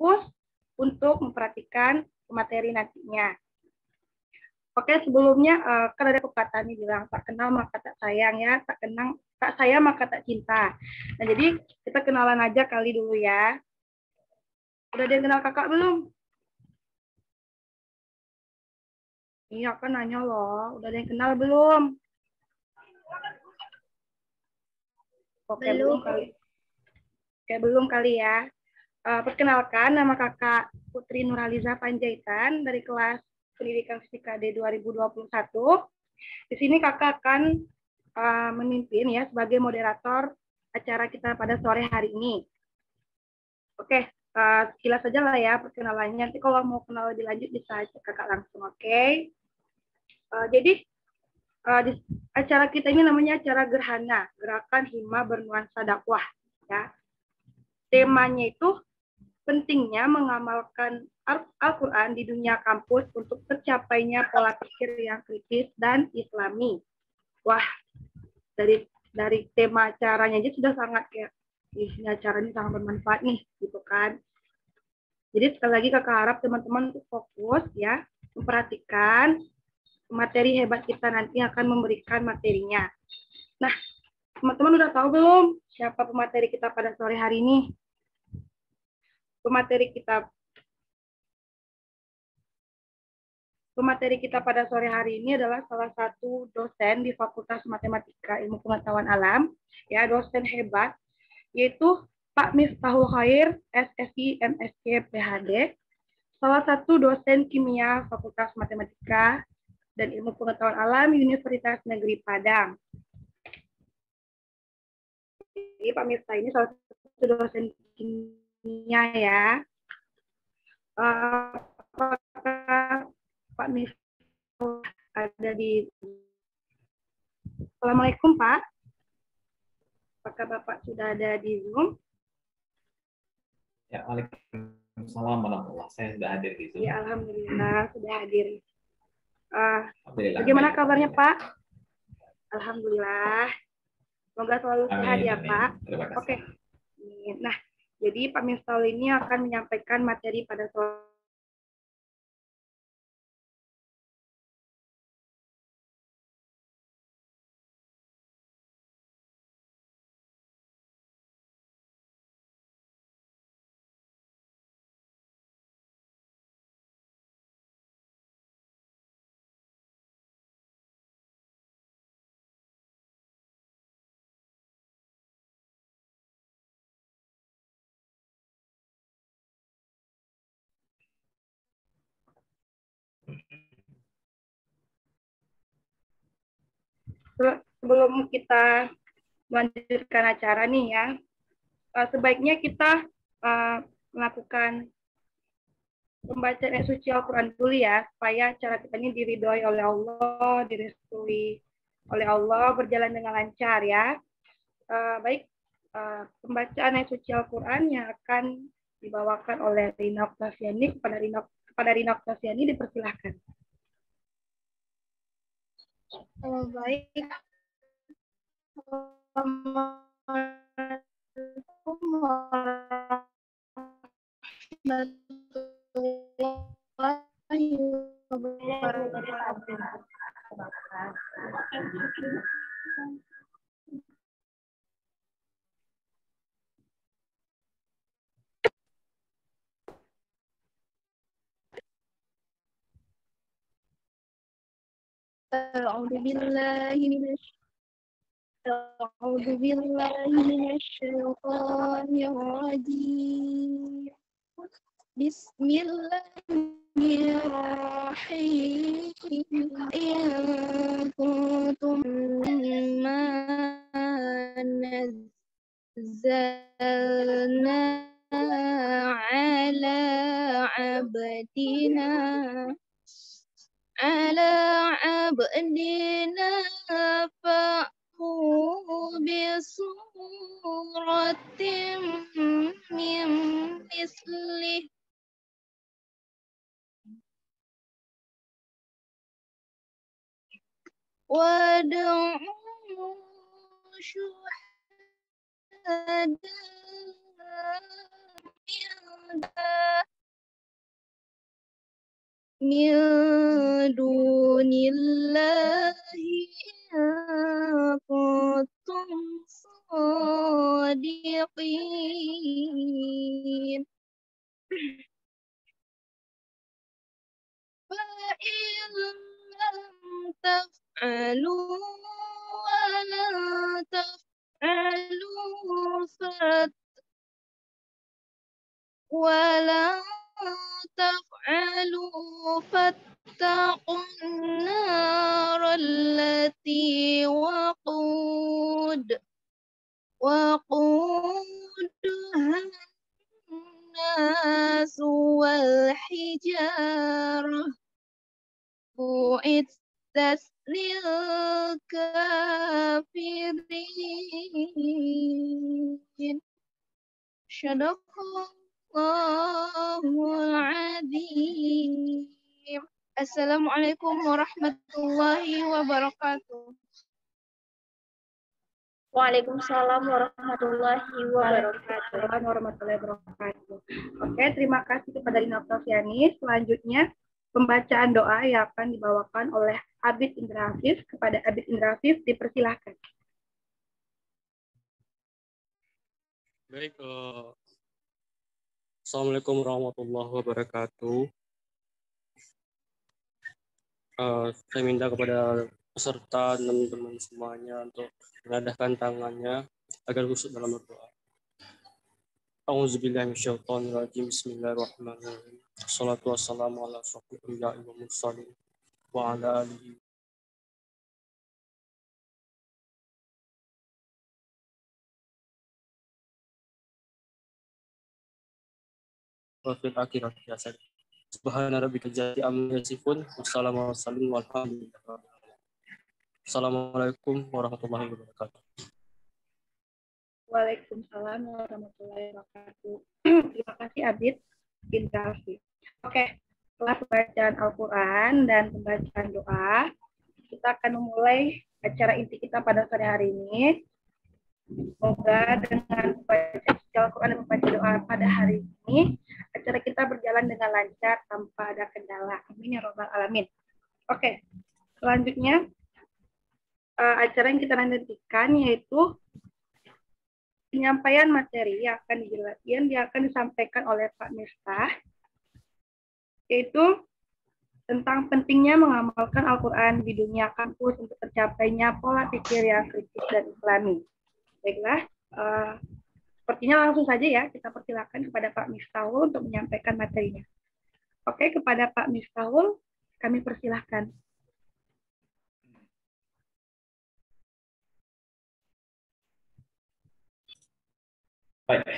fokus untuk memperhatikan materi nantinya. Oke, sebelumnya kan ada pepatah nih bilang tak kenal maka tak sayang ya, tak sayang maka tak cinta. Nah, jadi kita kenalan aja kali dulu ya. Udah ada yang kenal kakak belum? Iya kan nanya loh, udah ada yang kenal belum? Oke, belum kali. Oke, belum kali ya. Perkenalkan, nama kakak Putri Nurhaliza Panjaitan dari kelas Pendidikan Fisika D 2021. Di sini kakak akan memimpin ya sebagai moderator acara kita pada sore hari ini. Oke, sekilas saja lah ya perkenalannya. Nanti kalau mau kenal lebih lanjut bisa cek kakak langsung, oke? Jadi di acara kita ini namanya acara Gerhana, Gerakan Hima Bernuansa Dakwah. Ya. Temanya itu pentingnya mengamalkan Al-Quran di dunia kampus untuk tercapainya pola pikir yang kritis dan islami. Wah, dari tema acaranya aja sudah sangat kayak ini acara ini sangat bermanfaat nih, gitu kan. Jadi sekali lagi kakak harap teman-teman untuk fokus ya, memperhatikan materi hebat kita nanti akan memberikan materinya. Nah, teman-teman udah tahu belum siapa pemateri kita pada sore hari ini? Pemateri kita pada sore hari ini adalah salah satu dosen di Fakultas Matematika Ilmu Pengetahuan Alam, ya dosen hebat, yaitu Pak Miftahul Khair, SSI, MSc, PhD, salah satu dosen kimia Fakultas Matematika dan Ilmu Pengetahuan Alam Universitas Negeri Padang. Jadi Pak Miftah ini salah satu dosen kimia ya. Apakah Pak Miftah ada di... Assalamualaikum Pak. Apakah Bapak sudah ada di Zoom? Ya, waalaikumsalam warahmatullahi. Saya sudah hadir di Zoom. Ya, alhamdulillah sudah hadir. Bagaimana kabarnya Pak? Alhamdulillah. Semoga selalu sehat ya Pak. Oke. Nah, jadi Pak Miftah ini akan menyampaikan materi pada sore. Sebelum kita melanjutkan acara nih ya, sebaiknya kita melakukan pembacaan ayat suci Al-Quran dulu ya, supaya acara kita ini diridhoi oleh Allah, direstui oleh Allah, berjalan dengan lancar ya. Baik, pembacaan ayat suci Al-Quran yang akan dibawakan oleh Rina Oktaviani. Kepada Rina Oktaviani dipersilahkan. Baik. أعوذ بالله من الشيطان الرجيم. بسم الله الرحيم. إن كنتم ما نزلنا على عبدنا فأتوا بسورة من مثله وادعوا شهداءكم من من دون الله إن كنتم صادقين فإن لم تفعلوا ولن تفعلوا ولن تفعلوا فاتقوا النار التي وقودها الناس والحجارة أعدت للكافرين صدق Allahul Azim. Assalamualaikum warahmatullahi wabarakatuh. Waalaikumsalam warahmatullahi wabarakatuh. Waalaikumsalam warahmatullahi wabarakatuh. Oke, terima kasih kepada Lina Oktaviani. Selanjutnya, pembacaan doa yang akan dibawakan oleh Abid Indra Afif. Kepada Abid Indra Afif, dipersilahkan. Baik, Assalamualaikum warahmatullahi wabarakatuh. Saya minta kepada peserta dan teman-teman semuanya untuk mengadahkan tangannya agar khusyuk dalam berdoa. A'udzubillahi minasyaitonirrajim. Bismillahirrahmanirrahim. Wassalatu wassalamu ala asyrofil anbiya'i wal mursalin wa ala alihi wa fil akhirati hasanah. Subhana rabbika rabbil amma yasifun. Wassalamualaikum warahmatullahi wabarakatuh. Waalaikumsalam warahmatullahi wabarakatuh. Terima kasih Abid Indra Afif. Oke, setelah pembacaan Al-Quran dan pembacaan doa, kita akan memulai acara inti kita pada sore hari ini. Semoga dengan membaca Al-Quran dan membaca doa pada hari ini, acara kita berjalan dengan lancar tanpa ada kendala. Amin ya robbal alamin. Oke, selanjutnya acara yang kita nantikan yaitu penyampaian materi yang akan disampaikan oleh Pak Miftah, yaitu tentang pentingnya mengamalkan Al-Quran di dunia kampus untuk tercapainya pola pikir yang kritis dan islami. Baiklah, sepertinya langsung saja ya, kita persilakan kepada Pak Miftahul untuk menyampaikan materinya. Oke, kepada Pak Miftahul, kami persilahkan. Baik.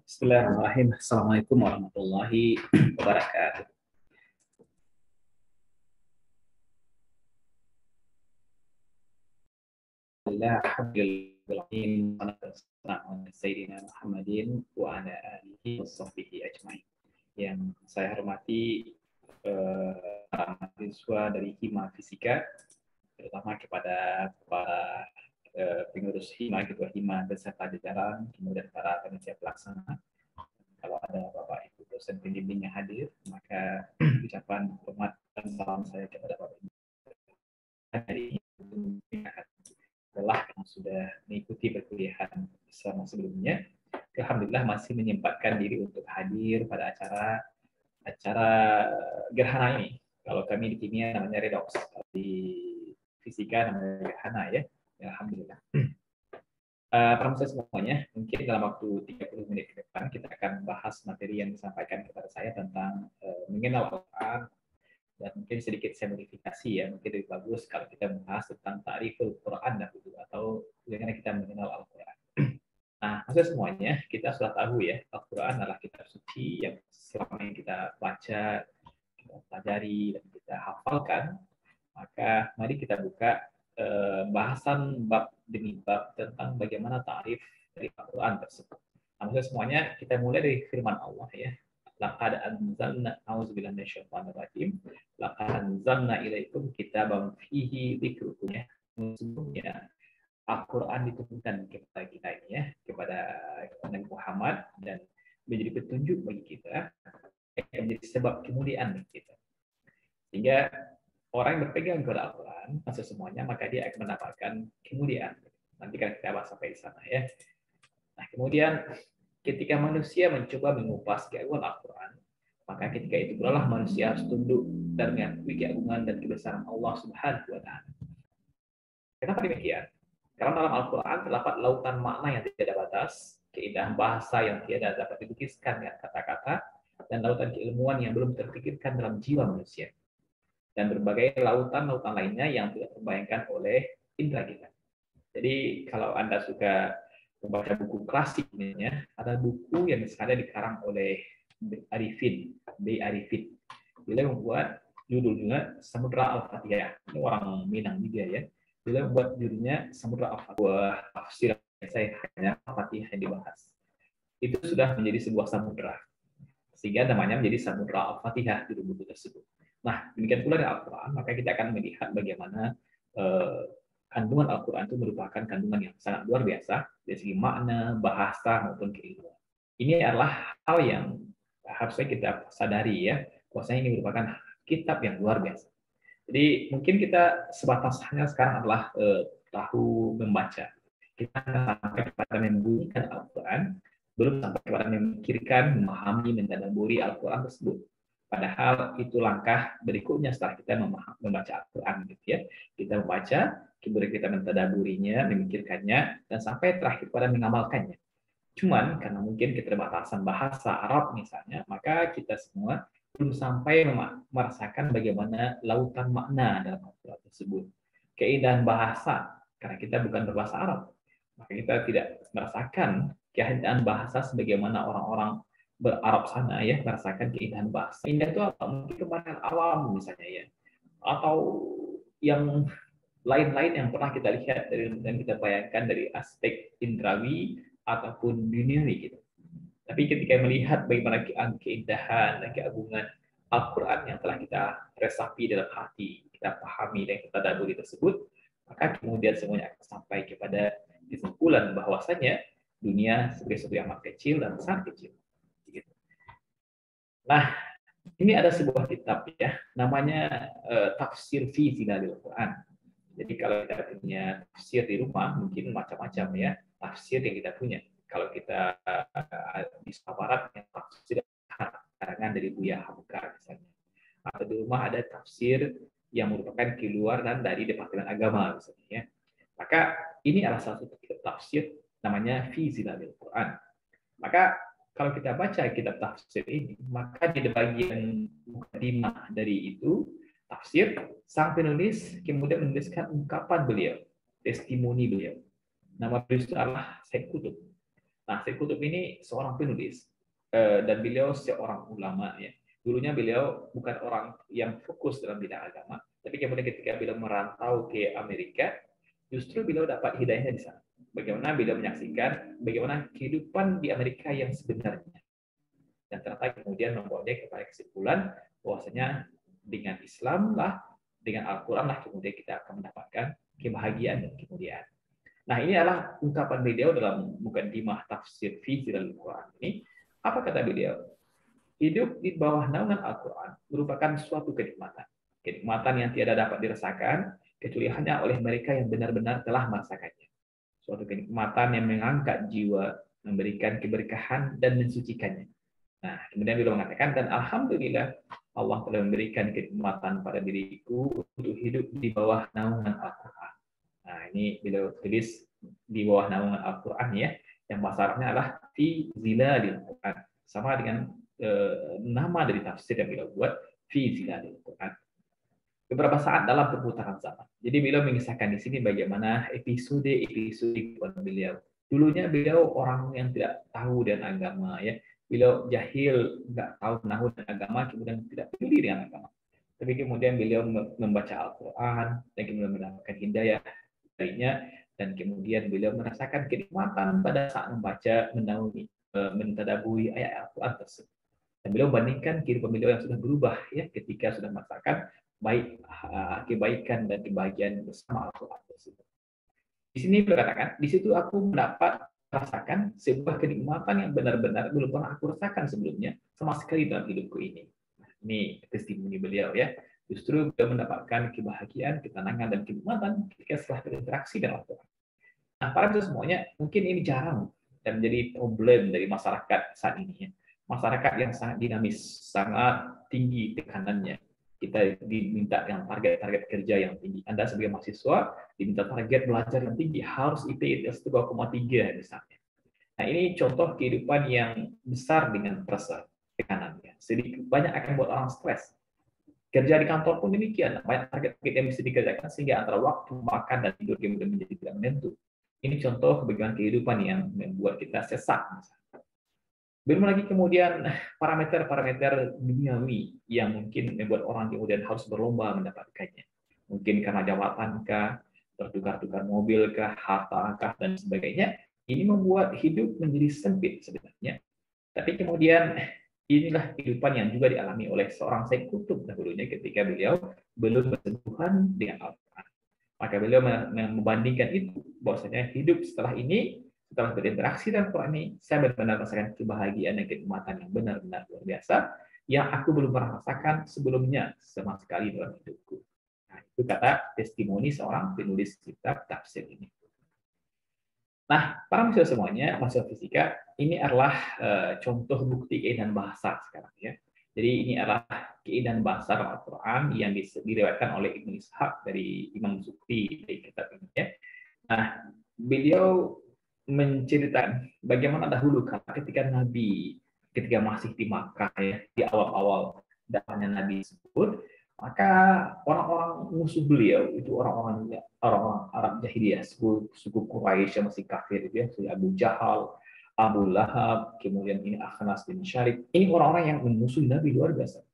Bismillahirrahmanirrahim. Assalamualaikum warahmatullahi wabarakatuh. Sayyidina Muhammadin wa ala alihi wa sahbihi ajmain. Yang saya hormati para mahasiswa dari Hima Fisika, terutama kepada para pengurus Hima, Ketua Hima beserta jajaran, kemudian para panitia pelaksana. Kalau ada Bapak Ibu dosen pembimbing yang hadir, maka ucapan hormat dan salam saya kepada Bapak Ibu. Hari ini adalah yang sudah mengikuti perkuliahan selama sebelumnya, alhamdulillah masih menyempatkan diri untuk hadir pada acara gerhana ini. Kalau kami di kimia namanya redox, di fisika namanya gerhana ya. Alhamdulillah. Para semuanya, mungkin dalam waktu 30 menit ke depan kita akan bahas materi yang disampaikan kepada saya tentang mengenal Al-Quran, dan mungkin sedikit saya modifikasi ya, mungkin lebih bagus kalau kita membahas tentang ta'riful Quran dahulu, atau bagaimana kita mengenal Al-Quran. Nah, maksudnya semuanya kita sudah tahu ya, Al-Quran adalah kitab suci yang selama ini kita baca, kita pelajari, dan kita hafalkan. Maka mari kita buka bahasan bab demi bab tentang bagaimana ta'rif dari Al-Quran tersebut. Nah, maksudnya semuanya kita mulai dari firman Allah ya. Laqad anzalna a'udzubillahi minasyaitonir rajim. Laqad anzalna ilaikum kitaban fihi dzikrukum. Sesungguhnya Al-Quran diturunkan kepada kita ini ya, kepada Nabi Muhammad, dan menjadi petunjuk bagi kita, menjadi sebab kemuliaan bagi kita. Sehingga orang yang berpegang kepada Al-Quran, semuanya, maka dia akan mendapatkan kemuliaan. Nanti kan kita bahas sampai di sana ya. Nah, kemudian ketika manusia mencoba mengupas keagungan Al-Quran, maka ketika itu pula manusia harus tunduk dan mengakui keagungan dan kebesaran Allah Subhanahu wa Ta'ala. Kenapa demikian? Karena dalam Al-Quran terdapat lautan makna yang tidak ada batas, keindahan bahasa yang tidak dapat dilukiskan dengan kata-kata, dan lautan keilmuan yang belum terpikirkan dalam jiwa manusia. Dan berbagai lautan-lautan lainnya yang tidak terbayangkan oleh indera kita. Jadi kalau Anda suka membaca buku klasik, ada buku yang misalnya dikarang oleh B. Arifin. Beliau membuat judulnya Samudra Al-Fatihah. Ini orang Minang juga ya. Beliau membuat judulnya Samudra Al-Fatihah. Tafsir saya hanya Al-Fatihah yang dibahas. Itu sudah menjadi sebuah samudra. Sehingga namanya menjadi Samudra Al-Fatihah judul buku tersebut. Nah, demikian pula di Al-Quran, maka kita akan melihat bagaimana kandungan Al-Quran itu merupakan kandungan yang sangat luar biasa dari segi makna, bahasa, maupun keilmuan. Ini adalah hal yang harusnya kita sadari ya, bahwasanya ini merupakan kitab yang luar biasa. Jadi mungkin kita sebatas hanya sekarang adalah tahu membaca. Kita sampai kepada membunyikan Al-Quran, belum sampai kepada memikirkan, memahami, mentadabburi Al-Quran tersebut. Padahal itu langkah berikutnya setelah kita membaca Al-Quran, gitu ya. Kita membaca, kemudian kita mentadaburinya, memikirkannya, dan sampai terakhir pada mengamalkannya. Cuman karena mungkin keterbatasan bahasa Arab misalnya, maka kita semua belum sampai merasakan bagaimana lautan makna dalam Al-Quran tersebut. Keindahan bahasa, karena kita bukan berbahasa Arab, maka kita tidak merasakan keindahan bahasa sebagaimana orang-orang berarab sana ya, merasakan keindahan bahasa. Indah itu apa? Mungkin kebaikan alam misalnya ya, atau yang lain-lain yang pernah kita lihat dan kita bayangkan dari aspek indrawi ataupun duniawi gitu. Tapi ketika melihat bagaimana keindahan dan keagungan Al-Quran yang telah kita resapi dalam hati, kita pahami dan kita tadabburi tersebut, maka kemudian semuanya akan sampai kepada kesimpulan bahwasanya dunia sebagai sesuatu yang amat kecil dan sangat kecil. Nah, ini ada sebuah kitab ya, namanya Tafsir fi Zilalil Quran. Jadi kalau kita punya tafsir di rumah, mungkin macam-macam ya tafsir yang kita punya. Kalau kita di Barat, tafsir karangan dari Buya Hamka misalnya. Atau di rumah ada tafsir yang merupakan keluaran dari Departemen Agama misalnya ya. Maka ini adalah salah satu tafsir namanya Fi Zilalil Quran. Maka kalau kita baca kitab tafsir ini, maka di bagian mukadimah dari itu tafsir, sang penulis kemudian menuliskan ungkapan beliau, testimoni beliau. Nama beliau itu adalah Said Qutb. Nah, Said Qutb ini seorang penulis dan beliau seorang ulama ya. Dulunya beliau bukan orang yang fokus dalam bidang agama, tapi kemudian ketika beliau merantau ke Amerika, justru beliau dapat hidayahnya di sana. Bagaimana beliau menyaksikan bagaimana kehidupan di Amerika yang sebenarnya. Dan ternyata kemudian membawa dia kepada kesimpulan bahwasanya dengan Islam lah, dengan Al-Quran lah kemudian kita akan mendapatkan kebahagiaan dan kemuliaan. Nah, ini adalah ungkapan beliau dalam Muqaddimah Tafsir fi Zilalil Quran ini. Apa kata beliau? Hidup di bawah naungan Al-Quran merupakan suatu kenikmatan. Kenikmatan yang tiada dapat dirasakan kecuali hanya oleh mereka yang benar-benar telah merasakannya. Suatu kenikmatan yang mengangkat jiwa, memberikan keberkahan dan mensucikannya. Nah, kemudian beliau mengatakan, dan alhamdulillah Allah telah memberikan kenikmatan pada diriku untuk hidup di bawah naungan Al-Quran. Nah, ini beliau tulis di bawah naungan Al-Quran ya, yang bahasa Arabnya adalah Fi Zilalil Quran. Sama dengan nama dari tafsir yang beliau buat, Fi Zilalil Quran. Beberapa saat dalam perputaran zaman. Jadi beliau mengisahkan di sini bagaimana episode-episode beliau. Dulunya beliau orang yang tidak tahu dengan agama ya. Beliau jahil, nggak tahu menahu dengan agama, kemudian tidak peduli dengan agama. Tapi kemudian beliau membaca Al-Quran dan kemudian mendapatkan hidayah darinya, dan kemudian beliau merasakan kenikmatan pada saat membaca, menaungi, mentadabburi ayat Al-Quran tersebut. Dan beliau bandingkan kehidupan beliau yang sudah berubah ya ketika sudah merasakan baik kebaikan dan kebahagiaan bersama Al-Quran tersebut. Di sini beliau katakan, di situ aku mendapat merasakan sebuah kenikmatan yang benar-benar belum pernah aku rasakan sebelumnya sama sekali dalam hidupku ini. Nah, ini testimoni beliau ya. Justru beliau mendapatkan kebahagiaan, ketenangan, dan kenikmatan ketika setelah berinteraksi dengan Al-Quran. Nah, para mahasiswa semuanya, mungkin ini jarang dan menjadi problem dari masyarakat saat ini. Masyarakat yang sangat dinamis, sangat tinggi tekanannya. Kita diminta yang target-target kerja yang tinggi. Anda sebagai mahasiswa diminta target belajar yang tinggi, harus IP 2,3 misalnya. Nah, ini contoh kehidupan yang besar dengan pressure, tekanannya. Sedikit banyak akan buat orang stres. Kerja di kantor pun demikian, banyak target yang bisa dikerjakan sehingga antara waktu makan dan tidur kemudian menjadi tidak menentu. Ini contoh bagaimana kehidupan yang membuat kita sesak. Belum lagi kemudian parameter-parameter duniawi yang mungkin membuat orang kemudian harus berlomba mendapatkannya. Mungkin karena jabatankah, tertukar-tukar mobilkah, hartakah, dan sebagainya. Ini membuat hidup menjadi sempit sebenarnya. Tapi kemudian inilah kehidupan yang juga dialami oleh seorang Sayyid Qutb dahulunya ketika beliau belum bersentuhan dengan Al-Quran. Maka beliau membandingkan itu, bahwasanya hidup setelah ini, setelah berinteraksi dengan Al-Quran ini, saya benar-benar merasakan kebahagiaan dan kenikmatan yang benar-benar luar biasa, yang aku belum pernah rasakan sebelumnya sama sekali dalam hidupku. Nah, itu kata testimoni seorang penulis kitab tafsir ini. Nah, para mahasiswa semuanya, mahasiswa fisika, ini adalah contoh bukti keindahan bahasa sekarang ya. Jadi ini adalah keindahan bahasa Al-Quran yang diriwayatkan oleh Ibnu Ishaq dari Imam Zuhri dari kitab ini ya. Nah, beliau menceritakan bagaimana dahulu ketika Nabi, ketika masih di Makkah ya, di awal-awal dakwahnya Nabi tersebut, maka orang-orang musuh beliau itu orang-orang Arab jahiliyah, suku Quraisy yang masih kafir itu ya, seperti Abu Jahal, Abu Lahab, kemudian ini Akhnas bin Syarif. Ini orang-orang yang memusuhi Nabi luar biasa.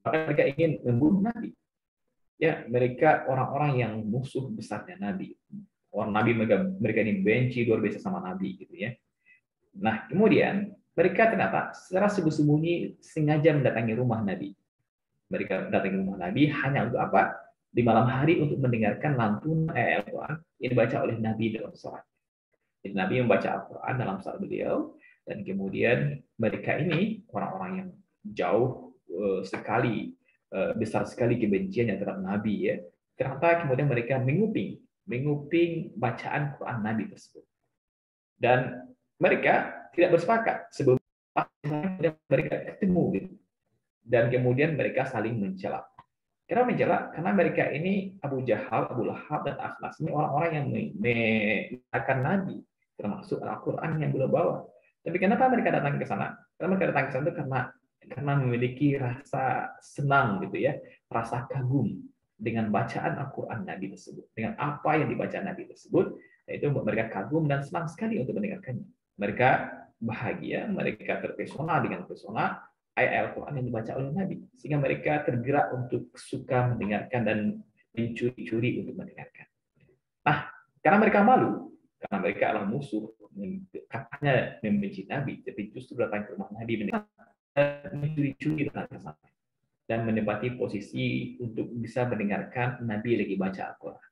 Maka mereka ingin membunuh Nabi. Ya, mereka orang-orang yang musuh besarnya Nabi. Orang Nabi mereka ini benci luar biasa sama Nabi gitu ya. Nah, kemudian mereka ternyata secara sembunyi sengaja mendatangi rumah Nabi. Mereka datang ke rumah Nabi hanya untuk apa? Di malam hari untuk mendengarkan lantunan Al-Quran yang dibaca oleh Nabi dalam salat. Jadi Nabi membaca Al-Quran dalam salat beliau, dan kemudian mereka ini orang-orang yang jauh sekali, besar sekali kebenciannya terhadap Nabi ya. Ternyata kemudian mereka menguping bacaan Quran Nabi tersebut. Dan mereka tidak bersepakat sebelum mereka ketemu gitu. Dan kemudian mereka saling mencela. Kenapa mencela? Karena mereka ini Abu Jahal, Abu Lahab, dan Akhnas ini orang-orang yang menyalahkan Nabi, termasuk Al-Quran yang beliau bawa. Tapi kenapa mereka datang ke sana? Karena mereka datang ke sana itu karena memiliki rasa senang gitu ya, rasa kagum dengan bacaan Al-Quran Nabi tersebut, dengan apa yang dibaca Nabi tersebut, yaitu mereka kagum dan senang sekali untuk mendengarkannya. Mereka bahagia, mereka terpesona dengan pesona ayat Al-Quran yang dibaca oleh Nabi, sehingga mereka tergerak untuk suka mendengarkan dan mencuri-curi untuk mendengarkan. Nah, karena mereka malu, karena mereka adalah musuh, katanya membenci Nabi, tapi justru datang ke rumah Nabi mencuri-curi dan menempati posisi untuk bisa mendengarkan Nabi lagi baca Al-Quran.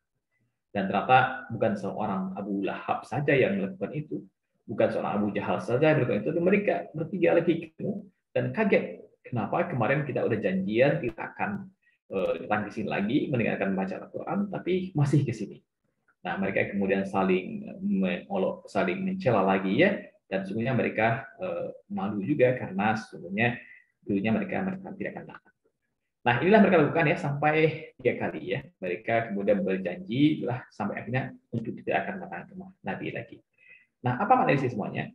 Dan ternyata bukan seorang Abu Lahab saja yang melakukan itu, bukan seorang Abu Jahal saja yang melakukan itu, tapi mereka bertiga lagi ketemu dan kaget. Kenapa kemarin kita udah janjian kita akan datang ke sini lagi mendengarkan baca Al-Quran, tapi masih ke sini. Nah, mereka kemudian saling mencela lagi ya, dan sesungguhnya mereka malu juga karena sesungguhnya dulunya mereka tidak akan datang. Nah, inilah mereka lakukan ya sampai 3 kali ya. Mereka kemudian berjanji lah sampai akhirnya untuk tidak akan datang ke Nabi lagi. Nah, apa makna dari semuanya?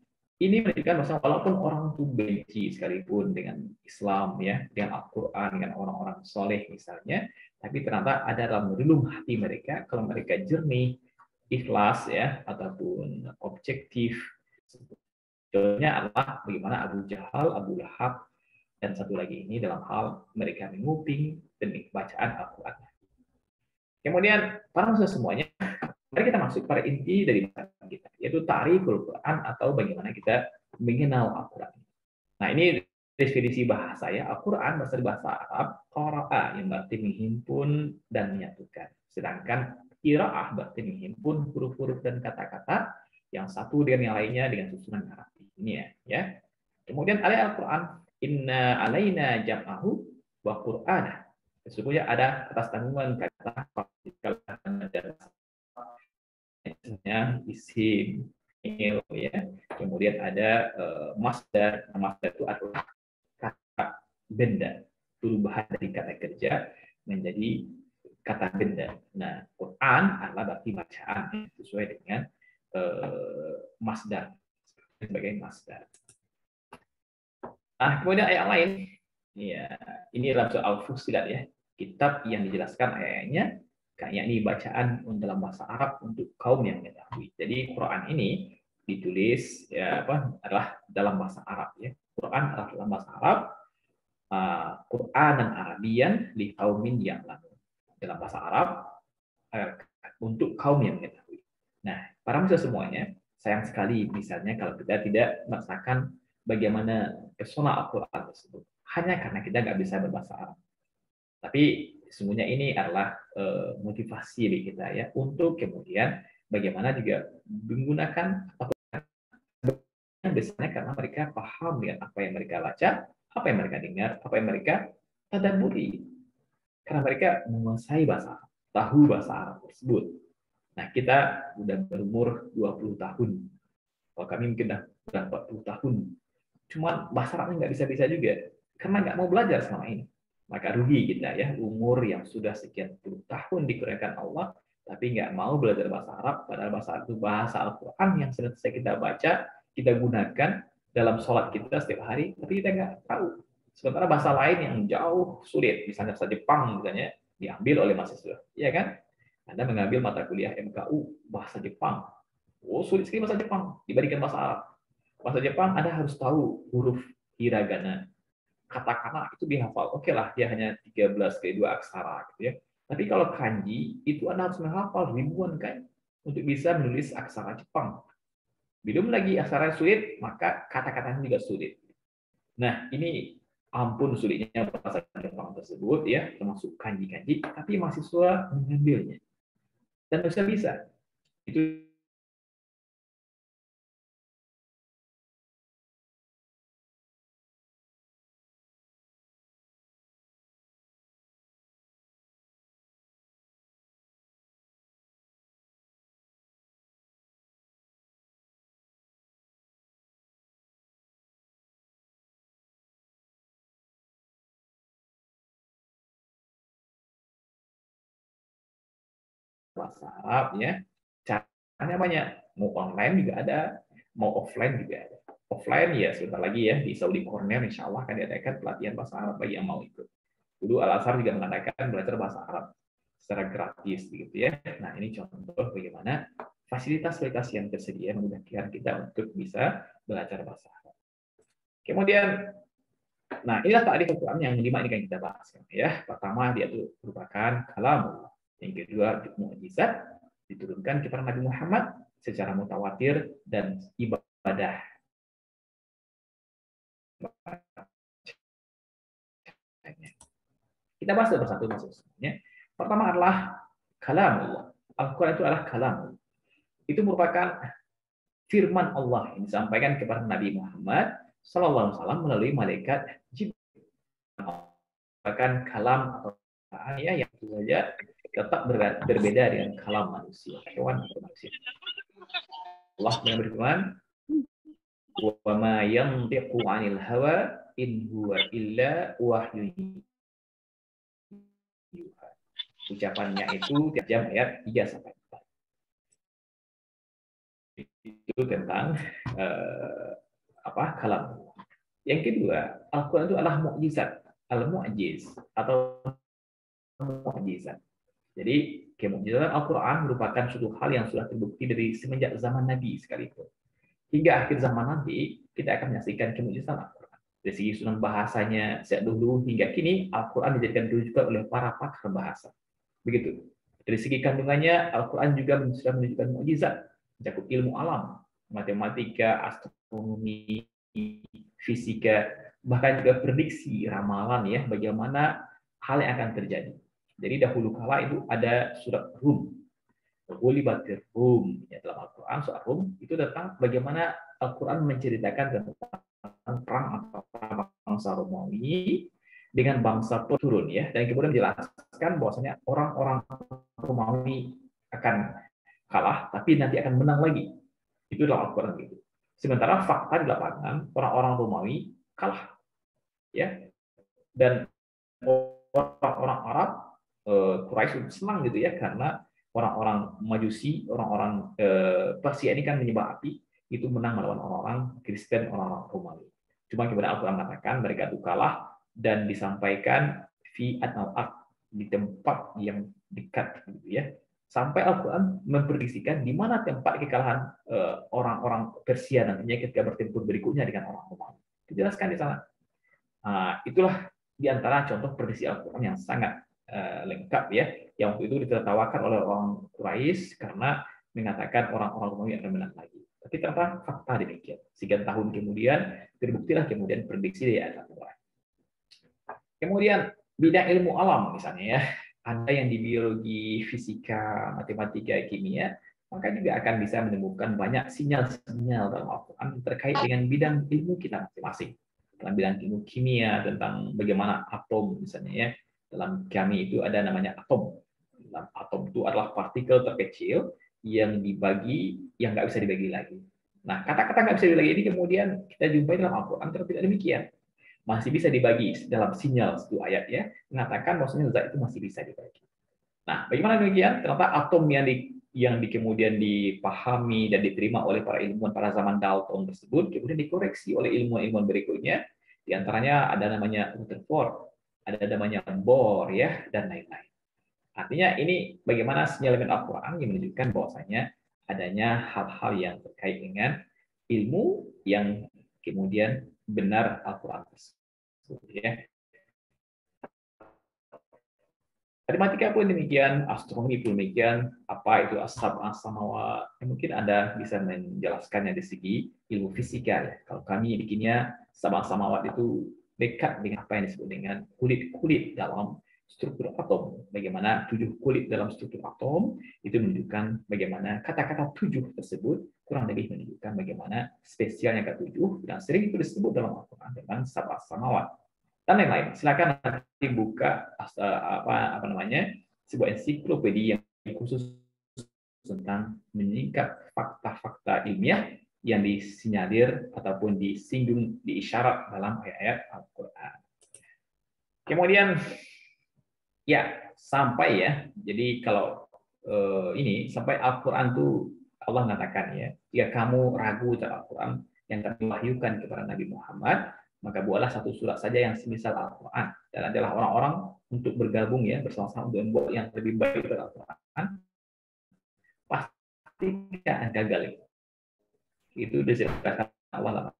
Ini menunjukkan bahwa walaupun orang itu benci sekalipun dengan Islam ya, dengan Al-Quran, dengan orang-orang soleh misalnya, tapi ternyata ada dalam relung hati mereka, kalau mereka jernih, ikhlas ya, ataupun objektif. Contohnya adalah bagaimana Abu Jahal, Abu Lahab, dan satu lagi ini dalam hal mereka menguping demi bacaan Al-Quran. Kemudian para mahasiswa semuanya, mari kita masuk pada inti dari bahasan kita, yaitu ta'riful Quran atau bagaimana kita mengenal Al-Quran. Nah, ini definisi bahasa ya. Al-Quran berasal dari bahasa Arab, qara'a yang berarti menghimpun dan menyatukan. Sedangkan qira'ah berarti menghimpun huruf-huruf dan kata-kata yang satu dengan yang lainnya dengan susunan yang rapi. Ini ya. Kemudian ayat Al-Quran, inna alaina jam'ahu wa qur'anah. Sesungguhnya ada atas tanggungan kata misalnya isim, fi'il, ya. Kemudian ada masdar. Masdar itu adalah kata benda, perubahan dari kata kerja menjadi kata benda. Nah, Quran adalah berarti bacaan sesuai dengan masdar sebagai masdar. Nah, kemudian ayat lain, ya, ini dalam soal Fussilat ya, kitab yang dijelaskan ayatnya, yakni bacaan dalam bahasa Arab untuk kaum yang mengetahui. Jadi Quran ini ditulis ya adalah dalam bahasa Arab ya. Quran adalah dalam bahasa Arab, Quran dan Arabian li kaumin yang lalu. Dalam bahasa Arab untuk kaum yang mengetahui. Nah, para mahasiswa semuanya, sayang sekali misalnya kalau kita tidak merasakan bagaimana pesona Al-Quran tersebut. Hanya karena kita nggak bisa berbahasa Arab. Tapi sesungguhnya ini adalah motivasi bagi kita ya untuk kemudian bagaimana juga menggunakan biasanya karena mereka paham dengan apa yang mereka baca, apa yang mereka dengar, apa yang mereka tadabburi. Karena mereka menguasai bahasa Arab, tahu bahasa Arab tersebut. Nah, kita udah berumur 20 tahun. Kalau kami mungkin udah 40 tahun. Cuma bahasa Arabnya nggak bisa-bisa juga. Karena nggak mau belajar selama ini. Maka rugi kita ya, umur yang sudah sekian puluh tahun dikurniakan Allah, tapi nggak mau belajar bahasa Arab, padahal bahasa Arab itu bahasa Al-Quran yang selesai kita baca, kita gunakan dalam sholat kita setiap hari, tapi kita nggak tahu. Sementara bahasa lain yang jauh sulit, misalnya bahasa Jepang misalnya, diambil oleh mahasiswa. Iya kan? Anda mengambil mata kuliah MKU, bahasa Jepang. Oh, sulit sekali bahasa Jepang dibandingkan bahasa Arab. Bahasa Jepang Anda harus tahu huruf hiragana, katakana itu dihafal. Oke lah, dia hanya 13 ke 2 aksara gitu ya. Tapi kalau kanji itu Anda harus menghafal ribuan kan untuk bisa menulis aksara Jepang. Belum lagi aksara sulit, maka kata-katanya juga sulit. Nah, ini ampun sulitnya bahasa Jepang tersebut ya, termasuk kanji-kanji, tapi mahasiswa mengambilnya. Dan bisa. Itu bahasa Arab ya. Caranya banyak. Mau online juga ada, mau offline juga ada. Offline ya sebentar lagi ya di Saudi Corner insya Allah akan diadakan pelatihan bahasa Arab bagi yang mau ikut. Dulu Al-Azhar juga mengadakan belajar bahasa Arab secara gratis begitu ya. Nah, ini contoh bagaimana fasilitas-fasilitas yang tersedia memudahkan kita untuk bisa belajar bahasa Arab. Kemudian, nah inilah ta'rif Al-Quran yang 5 ini kan kita bahas ya. Pertama dia itu merupakan kalamullah. Yang kedua mukjizat diturunkan kepada Nabi Muhammad secara mutawatir dan ibadah. Kita bahas satu persatu semuanya. Pertama adalah kalamullah. Al-Quran itu adalah kalamullah. Itu merupakan firman Allah yang disampaikan kepada Nabi Muhammad Sallallahu Alaihi Wasallam melalui malaikat Jibril. Merupakan kalam atau ayat yang saja tetap berbeda dengan kalam manusia, hewan atau manusia. Allah yang berfirman, "Wa ma yantiqu 'anil hawa in huwa illa wahyun." Ucapannya itu tiap jam ayat 3 sampai 4. Itu tentang kalam. Yang kedua, Al-Quran itu adalah mukjizat, al-mu'jiz atau mukjizat. Jadi, kemukjizatan Al-Quran merupakan suatu hal yang sudah terbukti dari semenjak zaman Nabi sekalipun. Hingga akhir zaman nanti, kita akan menyaksikan kemukjizatan Al-Quran. Dari segi susunan bahasanya, sejak dulu hingga kini, Al-Quran dijadikan rujukan oleh para pakar bahasa. Begitu. Dari segi kandungannya, Al-Quran juga sudah menunjukkan mukjizat, mencakup ilmu alam, matematika, astronomi, fisika, bahkan juga prediksi, ramalan ya, bagaimana hal yang akan terjadi. Jadi dahulu kala itu ada surat Rum. Ghulibatir Rum. Ya, dalam Al-Quran, surat Rum itu tentang bagaimana Al-Quran menceritakan tentang perang antara bangsa Romawi dengan bangsa turun ya, dan kemudian menjelaskan bahwasanya orang-orang Romawi akan kalah tapi nanti akan menang lagi. Itu dalam Al-Qur'an gitu. Sementara fakta di lapangan orang-orang Romawi kalah ya, dan orang-orang Arab Quraisy senang gitu ya, karena orang-orang Majusi, orang-orang Persia ini kan menyembah api, itu menang melawan orang-orang Kristen, orang-orang Romawi. Cuma kemudian Al-Quran mengatakan mereka itu kalah dan disampaikan fi al-ard, di tempat yang dekat gitu ya. Sampai Al-Quran memprediksikan di mana tempat kekalahan orang-orang Persia nantinya ketika bertempur berikutnya dengan orang Romawi. Dijelaskan di sana. Nah, itulah di antara contoh prediksi Al-Quran yang sangat lengkap ya, yang waktu itu ditertawakan oleh orang Quraisy karena mengatakan orang-orang Romawi akan menang lagi. Tapi ternyata fakta demikian. Sekian tahun kemudian terbuktilah kemudian prediksi dari Al-Quran. Kemudian bidang ilmu alam misalnya ya, ada yang di biologi, fisika, matematika, kimia, maka juga akan bisa menemukan banyak sinyal-sinyal dalam Al-Quran terkait dengan bidang ilmu kita masing-masing. Dalam bidang ilmu kimia, tentang bagaimana atom misalnya ya. Dalam kami itu ada namanya atom. Dalam atom itu adalah partikel terkecil yang dibagi, yang nggak bisa dibagi lagi. Nah, kata-kata nggak bisa dibagi ini kemudian kita jumpai dalam Al-Quran, tapi tidak demikian. Masih bisa dibagi dalam sinyal satu ayat ya, mengatakan maksudnya zat itu masih bisa dibagi. Nah, bagaimana demikian? Ternyata atom yang kemudian dipahami dan diterima oleh para ilmuwan pada zaman Dalton tersebut kemudian dikoreksi oleh ilmuwan-ilmuwan berikutnya. Di antaranya ada namanya Rutherford, ada namanya Bohr ya, dan lain-lain. Artinya ini bagaimana sinyalemen Al-Quran yang menunjukkan bahwasanya adanya hal-hal yang terkait dengan ilmu yang kemudian benar Al-Quran tersebut ya. Matematika pun demikian, astronomi pun demikian, apa itu as-samawat, mungkin Anda bisa menjelaskannya di segi ilmu fisika ya. Kalau kami bikinnya samawat itu dekat dengan apa yang disebut dengan kulit-kulit dalam struktur atom. Bagaimana 7 kulit dalam struktur atom itu menunjukkan bagaimana kata-kata 7 tersebut kurang lebih menunjukkan bagaimana spesialnya ke-7 dan sering itu disebut dalam Al-Quran dengan samawat dan lain-lain. Silakan nanti buka apa namanya sebuah ensiklopedia yang khusus tentang menyingkap fakta-fakta ilmiah yang disinyalir ataupun disinggung, diisyarat dalam ayat-ayat Al-Quran. Kemudian ya sampai ya, jadi kalau ini sampai Al-Quran itu Allah mengatakan ya, jika kamu ragu terhadap Al-Quran yang kami wahyukan kepada Nabi Muhammad, maka buatlah satu surat saja yang semisal Al-Quran. Dan adalah orang-orang untuk bergabung ya bersama-sama untuk membuat yang lebih baik dari Al-Quran, pasti akan gagal. Itu disebutkan Allah.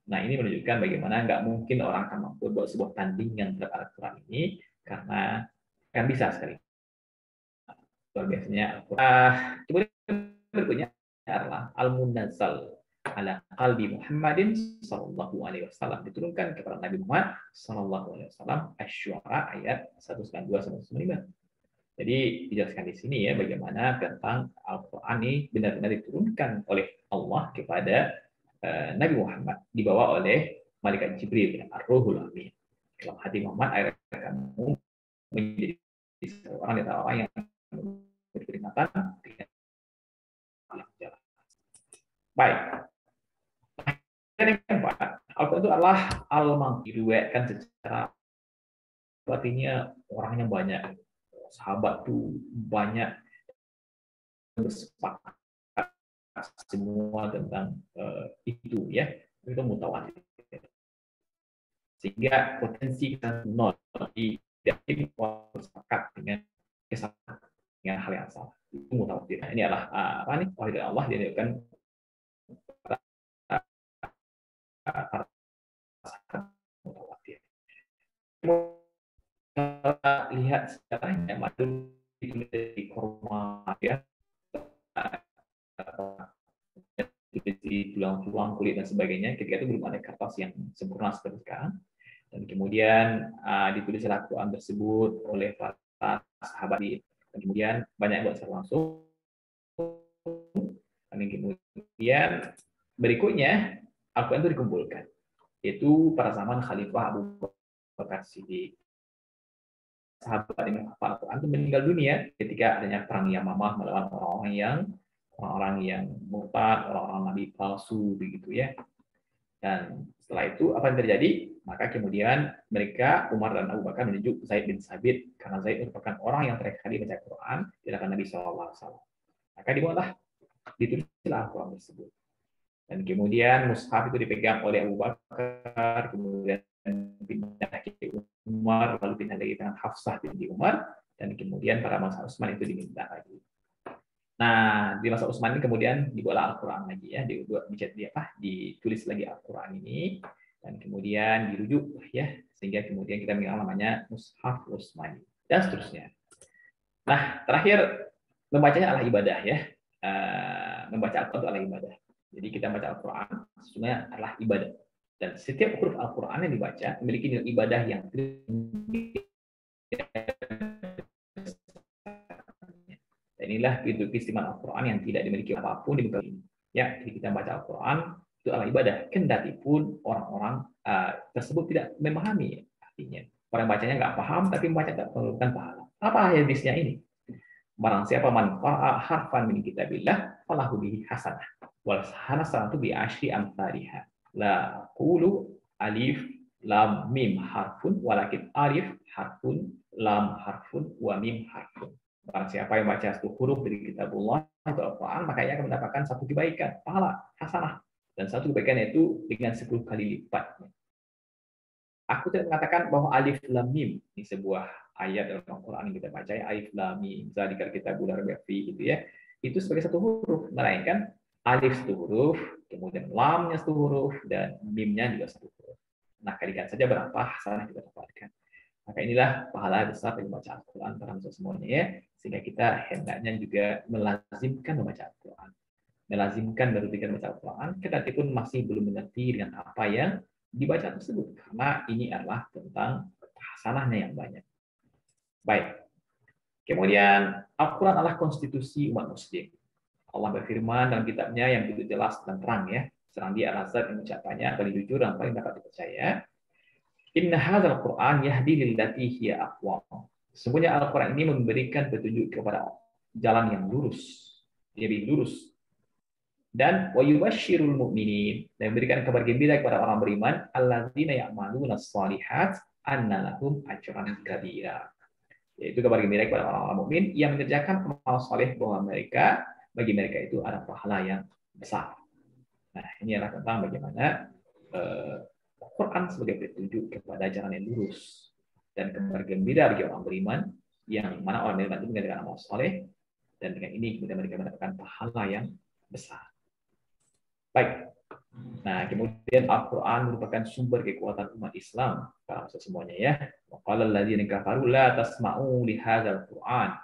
Nah, ini menunjukkan bagaimana nggak mungkin orang akan mampu buat sebuah tandingan terhadap Al-Quran ini, karena kan bisa sekali. Luar biasanya Al-Quran. Kemudian berikutnya adalah Al-Munazzal ala qalbi Muhammadin sallallahu alaihi wasallam, diturunkan kepada Nabi Muhammad sallallahu alaihi wasallam, Asy-Syu'ara ayat 192-195. Jadi dijelaskan di sini ya bagaimana tentang Al-Qur'an ini benar-benar diturunkan oleh Allah kepada Nabi Muhammad, dibawa oleh malaikat Jibril, Ar-Ruhul Amin. Dalam hati Muhammad, agar kamu menjadi seorang di antara orang yang berperingatan dengan jalan. Baik. Yang keempat, Al-Quran itu adalah al-mang, diriwayatkan secara artinya orangnya banyak, sahabat tuh banyak bersepakat semua tentang itu ya, itu mutawatir. Sehingga potensi kita nol tidak bersepakat dengan kesalahan, dengan hal yang salah. Itu mutawatir. Ini adalah apa nih? Wahyu dari Allah diadakan mutawatir. Kita lihat sejarahnya madu itu dari korma ya, di tulang-tulang kulit dan sebagainya. Ketika itu belum ada kertas yang sempurna seperti sekarang, dan kemudian ditulislah Al-Quran tersebut oleh para sahabat, dan kemudian banyak buat secara langsung. Dan kemudian berikutnya Al-Quran itu dikumpulkan. Itu pada zaman Khalifah Abu Bakar Siddiq. Sahabat yang menghafal Al-Quran itu meninggal dunia ketika adanya perang Yamamah melawan orang-orang yang murtad, orang-orang nabi palsu begitu ya. Dan setelah itu apa yang terjadi? Maka kemudian mereka Umar dan Abu Bakar menunjuk Zaid bin Sabit karena Zaid merupakan orang yang terakhir kali baca Quran di hadapan Nabi SAW. Maka ditulislah Al-Quran tersebut. Dan kemudian mushaf itu dipegang oleh Abu Bakar, kemudian pindah ke Umar, lalu pindah lagi dengan Hafsah binti Umar, dan kemudian pada masa Utsman itu diminta lagi. Nah, di masa Utsman ini kemudian dibuatlah Al-Quran lagi ya, ditulis lagi Al-Quran ini, dan kemudian dirujuk ya, sehingga kemudian kita mengenal namanya Mushaf Utsmani dan seterusnya. Nah, terakhir membacanya adalah ibadah ya, membaca Al-Quran adalah ibadah. Jadi kita baca Al-Quran sesungguhnya adalah ibadah. Dan setiap huruf Al-Quran yang dibaca memiliki nilai ibadah yang dan inilah pintu keistimewaan Al-Quran yang tidak dimiliki apapun di muka ini. Ya, jadi kita baca Al-Quran itu adalah ibadah. Kendati pun orang-orang tersebut tidak memahami artinya. Orang bacanya nggak paham, tapi membaca tidak perlukan pahala. Apa hadisnya ini? Barang siapa man qara'a harfan min kitabillah falahu bihi hasanah. Wal hasanatu bi asyri amsalihha. La qulu alif lam mim harfun walakin alif harfun lam harfun wa mim harfun. Barang siapa yang baca satu huruf dari kitabullah atau Al-Quran, maka ia akan mendapatkan satu kebaikan, pahala, hasanah. Dan satu kebaikan itu dengan 10 kali lipatnya. Aku tidak mengatakan bahwa alif lam mim ini sebuah ayat dalam Al-Quran yang kita baca, alif lam mim, zalikal kitabul la raiba fihi gitu ya. Itu sebagai satu huruf, melainkan alif satu huruf, kemudian lamnya satu huruf, dan mimnya juga satu huruf. Nah, kalikan saja berapa hasanah kita dapatkan. Maka inilah pahala besar dari membaca Al-Quran para semuanya ya, sehingga kita hendaknya juga melazimkan membaca Al-Quran. Melazimkan berpikir membaca Al-Quran, kendati pun masih belum mengerti dengan apa yang dibaca tersebut, karena ini adalah tentang hasanahnya yang banyak. Baik. Kemudian Al-Quran adalah konstitusi umat muslim. Allah berfirman dalam kitabnya yang begitu jelas dan terang ya. Serang dia adalah zat yang mengucapkannya paling jujur dan paling dapat dipercaya. Inna hadzal Qur'an yahdi lillati hiya aqwam. Sesungguhnya Al-Quran ini memberikan petunjuk kepada jalan yang lurus. Jadi lurus. Dan wa yubashshirul mu'minin, dan memberikan kabar gembira kepada orang beriman alladzina ya'maluna shalihat anna lahum ajran kabira. Yaitu kabar gembira kepada orang-orang mukmin yang mengerjakan amal saleh bahwa bagi mereka itu ada pahala yang besar. Nah, ini adalah tentang bagaimana Al-Quran sebagai petunjuk kepada jalan yang lurus dan kabar gembira bagi orang beriman yang mana orang beriman itu mengerjakan amal saleh, dan dengan ini kemudian mereka mendapatkan pahala yang besar. Baik. Nah, kemudian Al-Quran merupakan sumber kekuatan umat Islam para semuanya ya. Wa qala alladziina kafaru la tasma'u li hadzal Qur'an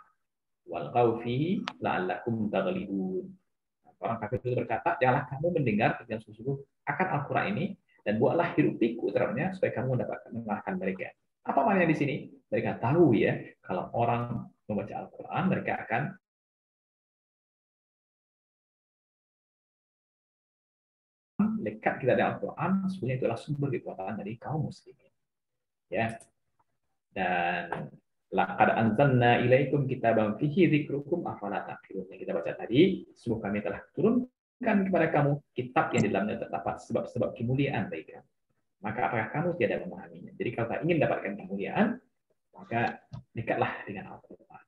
walghaw fihi la'allakum taghlibun. Orang kafir itu berkata, janganlah kamu mendengar dengan sungguh-sungguh akan Al-Quran ini dan buatlah hiruk pikuk terhadapnya supaya kamu dapat mengalahkan mereka. Apa maknanya di sini? Mereka tahu ya, kalau orang membaca Al-Quran mereka akan lekat kita dengan Al-Quran, sebenarnya itulah sumber kekuatan dari kaum muslimin. Ya. Dan laqad anzalna ilaikum kitaban fihi dzikrukum afala taqilun. Yang kita baca tadi, sungguh kami telah turunkan kepada kamu kitab yang di dalamnya terdapat sebab-sebab kemuliaan bagi kamu. Maka apakah kamu tidak memahaminya? Jadi kalau tak ingin mendapatkan kemuliaan, maka dekatlah dengan Al-Quran.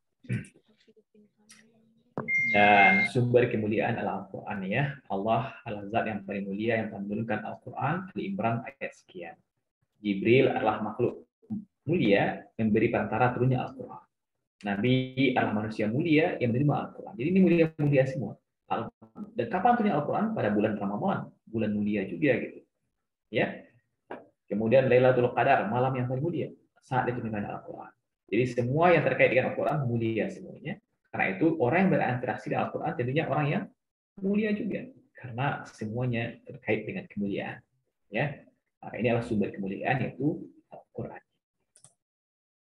Dan sumber kemuliaan adalah Al-Quran ya. Allah adalah zat yang paling mulia yang telah menurunkan Al-Quran. Ali Imran ayat sekian. Jibril adalah makhluk mulia yang memberi perantara turunnya Al-Quran. Nabi adalah manusia mulia yang menerima Al-Quran. Jadi ini mulia-mulia semua. Dan kapan turunnya Al-Quran? Pada bulan Ramadan. Bulan mulia juga gitu. Ya. Kemudian Lailatul Qadar, malam yang paling mulia. Saat diturunkan Al-Quran. Jadi semua yang terkait dengan Al-Quran mulia semuanya. Karena itu orang yang berinteraksi dengan Al-Quran tentunya orang yang mulia juga, karena semuanya terkait dengan kemuliaan. Ya, nah, ini adalah sumber kemuliaan yaitu Al-Quran.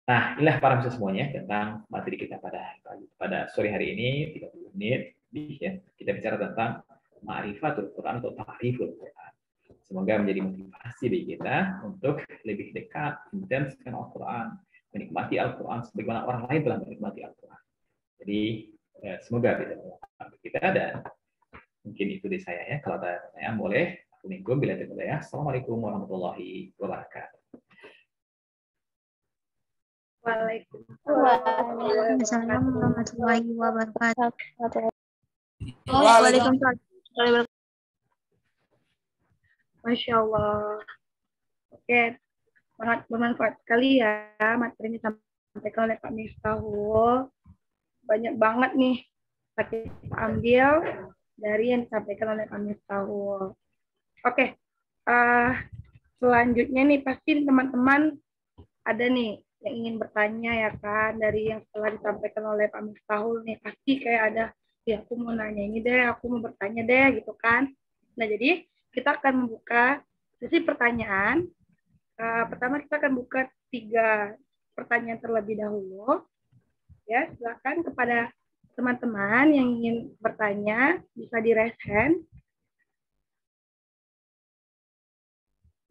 Nah, inilah para pemirsa semuanya tentang materi kita pada sore hari ini 30 menit. Ya, kita bicara tentang ma'rifatul Quran atau ta'riful Quran. Semoga menjadi motivasi bagi kita untuk lebih dekat, intens dengan Al-Quran, menikmati Al-Quran sebagaimana orang lain telah menikmati Al-Quran. Jadi semoga bisa bermanfaat bagi kita, dan mungkin itu dari saya ya. Kalau ada pertanyaan boleh. Assalamualaikum warahmatullahi wabarakatuh. Waalaikumsalam warahmatullahi wabarakatuh. Waalaikumsalam. Masya Allah. Oke, sangat bermanfaat sekali ya materi ini disampaikan oleh Pak Miftahul. Banyak banget nih kita ambil dari yang disampaikan oleh Pak Miftahul. Oke, selanjutnya nih pasti teman-teman ada nih yang ingin bertanya ya kan, dari yang setelah disampaikan oleh Pak Miftahul nih pasti kayak ada, ya aku mau nanya ini deh, aku mau bertanya deh gitu kan. Nah jadi kita akan membuka sesi pertanyaan. Pertama kita akan buka 3 pertanyaan terlebih dahulu. Ya, silakan kepada teman-teman yang ingin bertanya bisa di raise hand.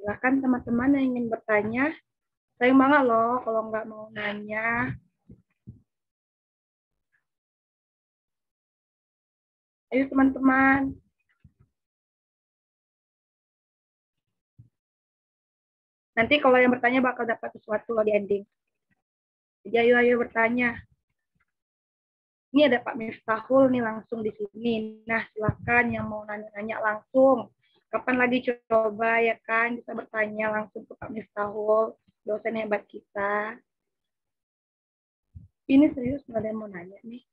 Silakan teman-teman yang ingin bertanya. Sayang banget loh kalau nggak mau nanya. Ayo teman-teman. Nanti kalau yang bertanya bakal dapat sesuatu loh di ending. Jadi ayo bertanya. Ini ada Pak Miftahul nih langsung di sini. Nah silakan yang mau nanya-nanya langsung. Kapan lagi coba ya kan bisa bertanya langsung ke Pak Miftahul, dosen hebat kita. Ini serius nggak ada yang mau nanya nih.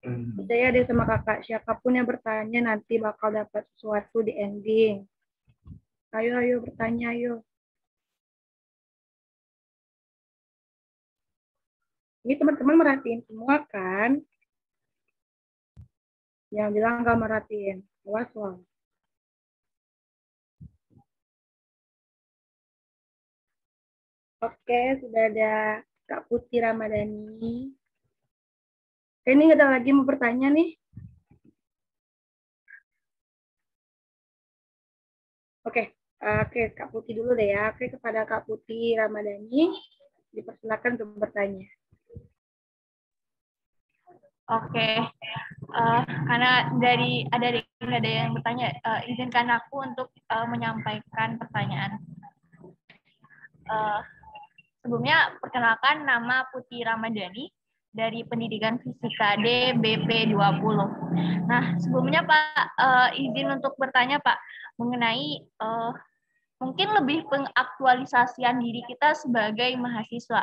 Percaya deh sama kakak, siapapun yang bertanya nanti bakal dapat sesuatu di ending. Ayo bertanya, ayo. Ini teman-teman merhatiin semua kan? Yang bilang nggak merhatiin, awas loh. Oke, sudah ada Kak Putri Ramadhani. Ini ada lagi mau bertanya nih. Oke, Kak Putri dulu deh ya. Oke, kepada Kak Putri Ramadhani, dipersilakan untuk bertanya. Oke, karena ada yang bertanya, izinkan aku untuk menyampaikan pertanyaan. Sebelumnya, perkenalkan nama Putri Ramadhani dari Pendidikan Fisika D BP 20. Nah, sebelumnya Pak, izin untuk bertanya Pak, mengenai mungkin lebih pengaktualisasian diri kita sebagai mahasiswa.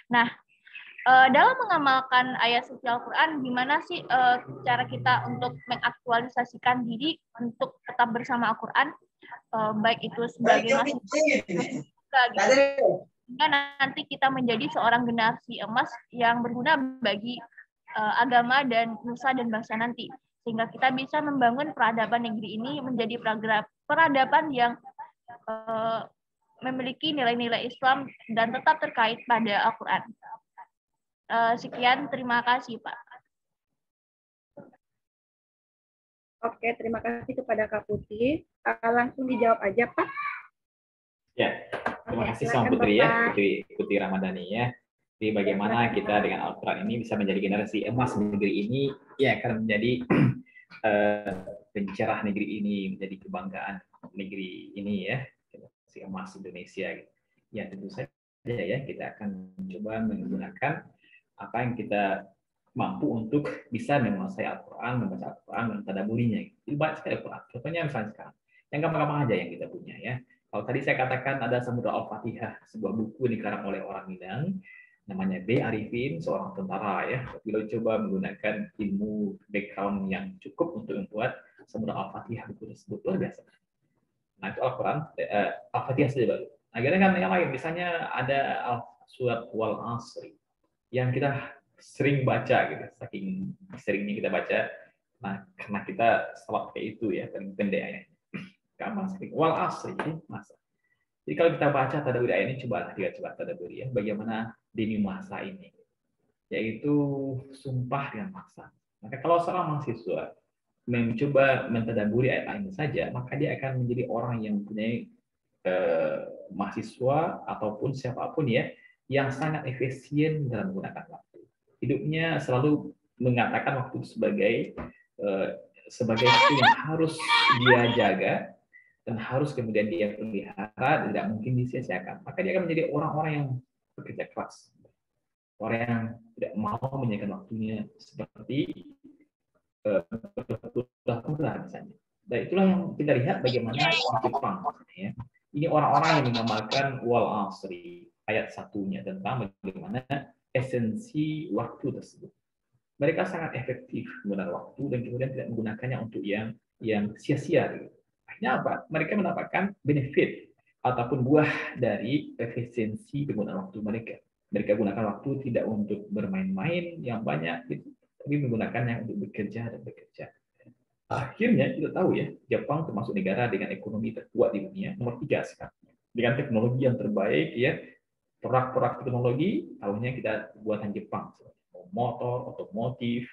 Nah, dalam mengamalkan ayat suci Al-Quran, gimana sih cara kita untuk mengaktualisasikan diri untuk tetap bersama Al-Quran, baik itu sebagai mahasiswa, hingga nanti kita menjadi seorang generasi emas yang berguna bagi agama dan nusa dan bangsa nanti, sehingga kita bisa membangun peradaban negeri ini menjadi peradaban yang memiliki nilai-nilai Islam dan tetap terkait pada Al-Quran. Sekian, terima kasih Pak. Oke, terima kasih kepada Kak Putri. Langsung dijawab aja Pak. Ya, terima kasih sama Putri ya, Putri Ramadhani ya. Jadi bagaimana kita dengan Al-Quran ini bisa menjadi generasi emas negeri ini, ya akan menjadi pencerah negeri ini, menjadi kebanggaan negeri ini ya, generasi emas Indonesia. Ya tentu saja ya, kita akan mencoba menggunakan apa yang kita mampu untuk bisa menguasai Al-Quran, membaca Al-Quran, mentadaburinya. Itu banyak sekali Al-Quran. Contohnya misalnya sekarang, yang gampang-gampang aja yang kita punya ya. Kalau tadi saya katakan ada Samudra Al-Fatihah, sebuah buku dikarang oleh orang Minang, namanya B. Arifin, seorang tentara ya. Beliau coba menggunakan ilmu background yang cukup untuk membuat Samudra Al-Fatihah buku tersebut luar biasa. Nah itu Al-Quran, Al-Fatihah saja baru. Akhirnya kan yang lain, misalnya ada surat wal asri yang kita sering baca gitu, saking seringnya kita baca. Nah, karena kita salah pakai itu ya, paling pendek ya. Gampang sering. Wal asri itu masa. Jadi kalau kita baca tadabbur ayat ini, coba tadabbur ya, bagaimana dini masa ini, yaitu sumpah dengan masa. Maka kalau seorang mahasiswa mencoba mentadabburi ayat ini saja, maka dia akan menjadi orang yang mempunyai mahasiswa ataupun siapapun ya yang sangat efisien dalam menggunakan waktu. Hidupnya selalu mengatakan waktu sebagai sebagai sesuatu yang harus dia jaga dan harus kemudian dia pelihara, tidak mungkin disia-siakan. Maka dia akan menjadi orang-orang yang bekerja keras, orang yang tidak mau menyediakan waktunya seperti pura-pura misalnya. Dan itulah yang kita lihat bagaimana orang Jepang ya. Ini orang-orang yang mengamalkan wal asri ayat satunya tentang bagaimana esensi waktu tersebut. Mereka sangat efektif menggunakan waktu dan kemudian tidak menggunakannya untuk yang sia-sia. Akhirnya apa? Mereka mendapatkan benefit ataupun buah dari efisiensi penggunaan waktu mereka. Mereka gunakan waktu tidak untuk bermain-main yang banyak, tapi menggunakannya untuk bekerja dan bekerja. Akhirnya kita tahu ya, Jepang termasuk negara dengan ekonomi terkuat di dunia, nomor 3 sekarang. Dengan teknologi yang terbaik ya, produk-produk teknologi tahunya kita buatan Jepang. Motor, otomotif,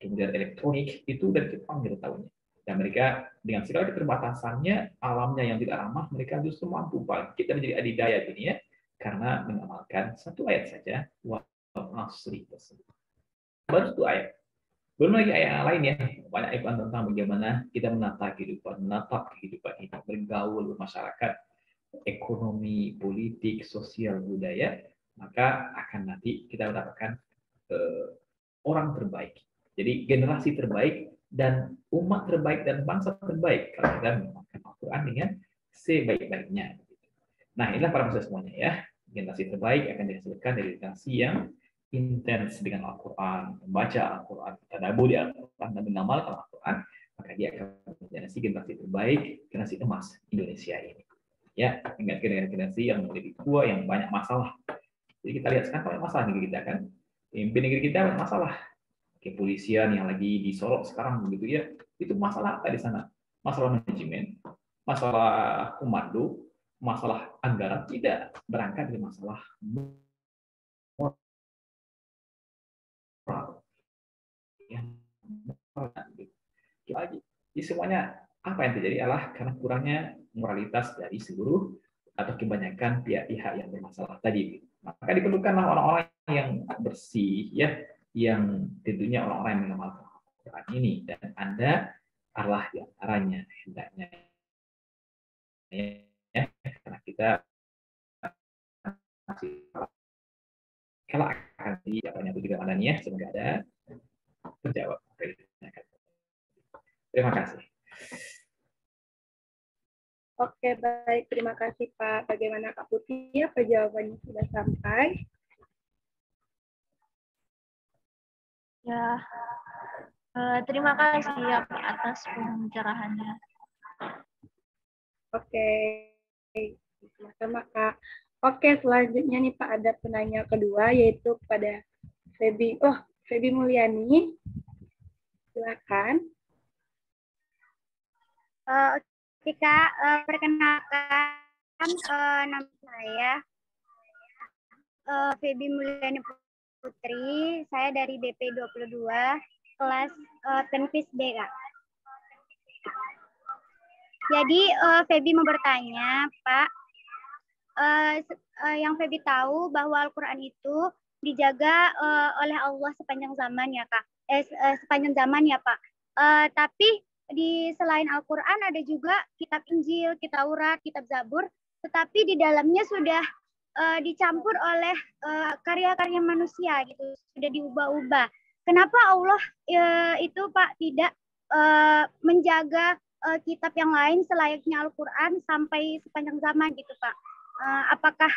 kemudian elektronik, itu dari Jepang kita tahunya. Dan mereka dengan segala keterbatasannya, alamnya yang tidak ramah, mereka justru mampu bangkit dan menjadi adidaya dunia karena mengamalkan satu ayat saja, wal asri tersebut. Baru satu ayat. Belum lagi ayat lain ya, banyak ayat tentang bagaimana kita menatap kehidupan ini, bergaul, bermasyarakat, ekonomi, politik, sosial, budaya, maka akan nanti kita mendapatkan orang terbaik. Jadi generasi terbaik dan umat terbaik dan bangsa terbaik kalau kita menggunakan Al-Quran dengan sebaik-baiknya. Nah, inilah para mahasiswa semuanya ya. Generasi terbaik akan dihasilkan dari generasi yang intens dengan Al-Quran, membaca Al-Quran, tadabbur di Al-Quran, dan mengamalkan Al-Quran, maka dia akan menjadi generasi terbaik, generasi emas Indonesia ini. Ya, ingat generasi yang lebih tua, yang banyak masalah. Jadi kita lihat sekarang banyak masalah negeri kita kan. Pemimpin negeri kita banyak masalah. Kepolisian yang lagi disorot sekarang begitu ya, itu masalah apa di sana? Masalah manajemen, masalah komando, masalah anggaran, tidak berangkat dari masalah lagi. Jadi semuanya apa yang terjadi adalah karena kurangnya moralitas dari seluruh atau kebanyakan pihak-pihak yang bermasalah tadi. Maka diperlukanlah orang-orang yang bersih ya, yang tentunya orang-orang yang mengamalkan Al-Quran ini, dan Anda adalah di antaranya hendaknya ya, karena kita masih kalau akan jawabannya itu juga ada ya, semoga ada terjawab. Terima kasih. Oke, baik. Terima kasih, Pak. Bagaimana Kak Putih? Apa jawabannya sudah sampai? Ya, terima kasih ya Pak atas pencerahannya. Oke, sama Kak. Oke, selanjutnya nih Pak, ada penanya kedua, yaitu kepada Febi. Oh, Febi Mulyani. Silakan. Oke Kak, perkenalkan nama saya Febi Mulyani Putri, saya dari BP 22, kelas Tenfis B, Kak. Jadi Febi mau bertanya, Pak, yang Febi tahu bahwa Al-Quran itu dijaga oleh Allah sepanjang zaman ya, Kak. Sepanjang zaman ya, Pak. Tapi di selain Al-Quran ada juga kitab Injil, kitab Taurat, kitab Zabur, tetapi di dalamnya sudah dicampur oleh karya-karya manusia gitu, sudah diubah-ubah. Kenapa Allah itu Pak tidak menjaga kitab yang lain selayaknya Al-Quran sampai sepanjang zaman gitu Pak? Apakah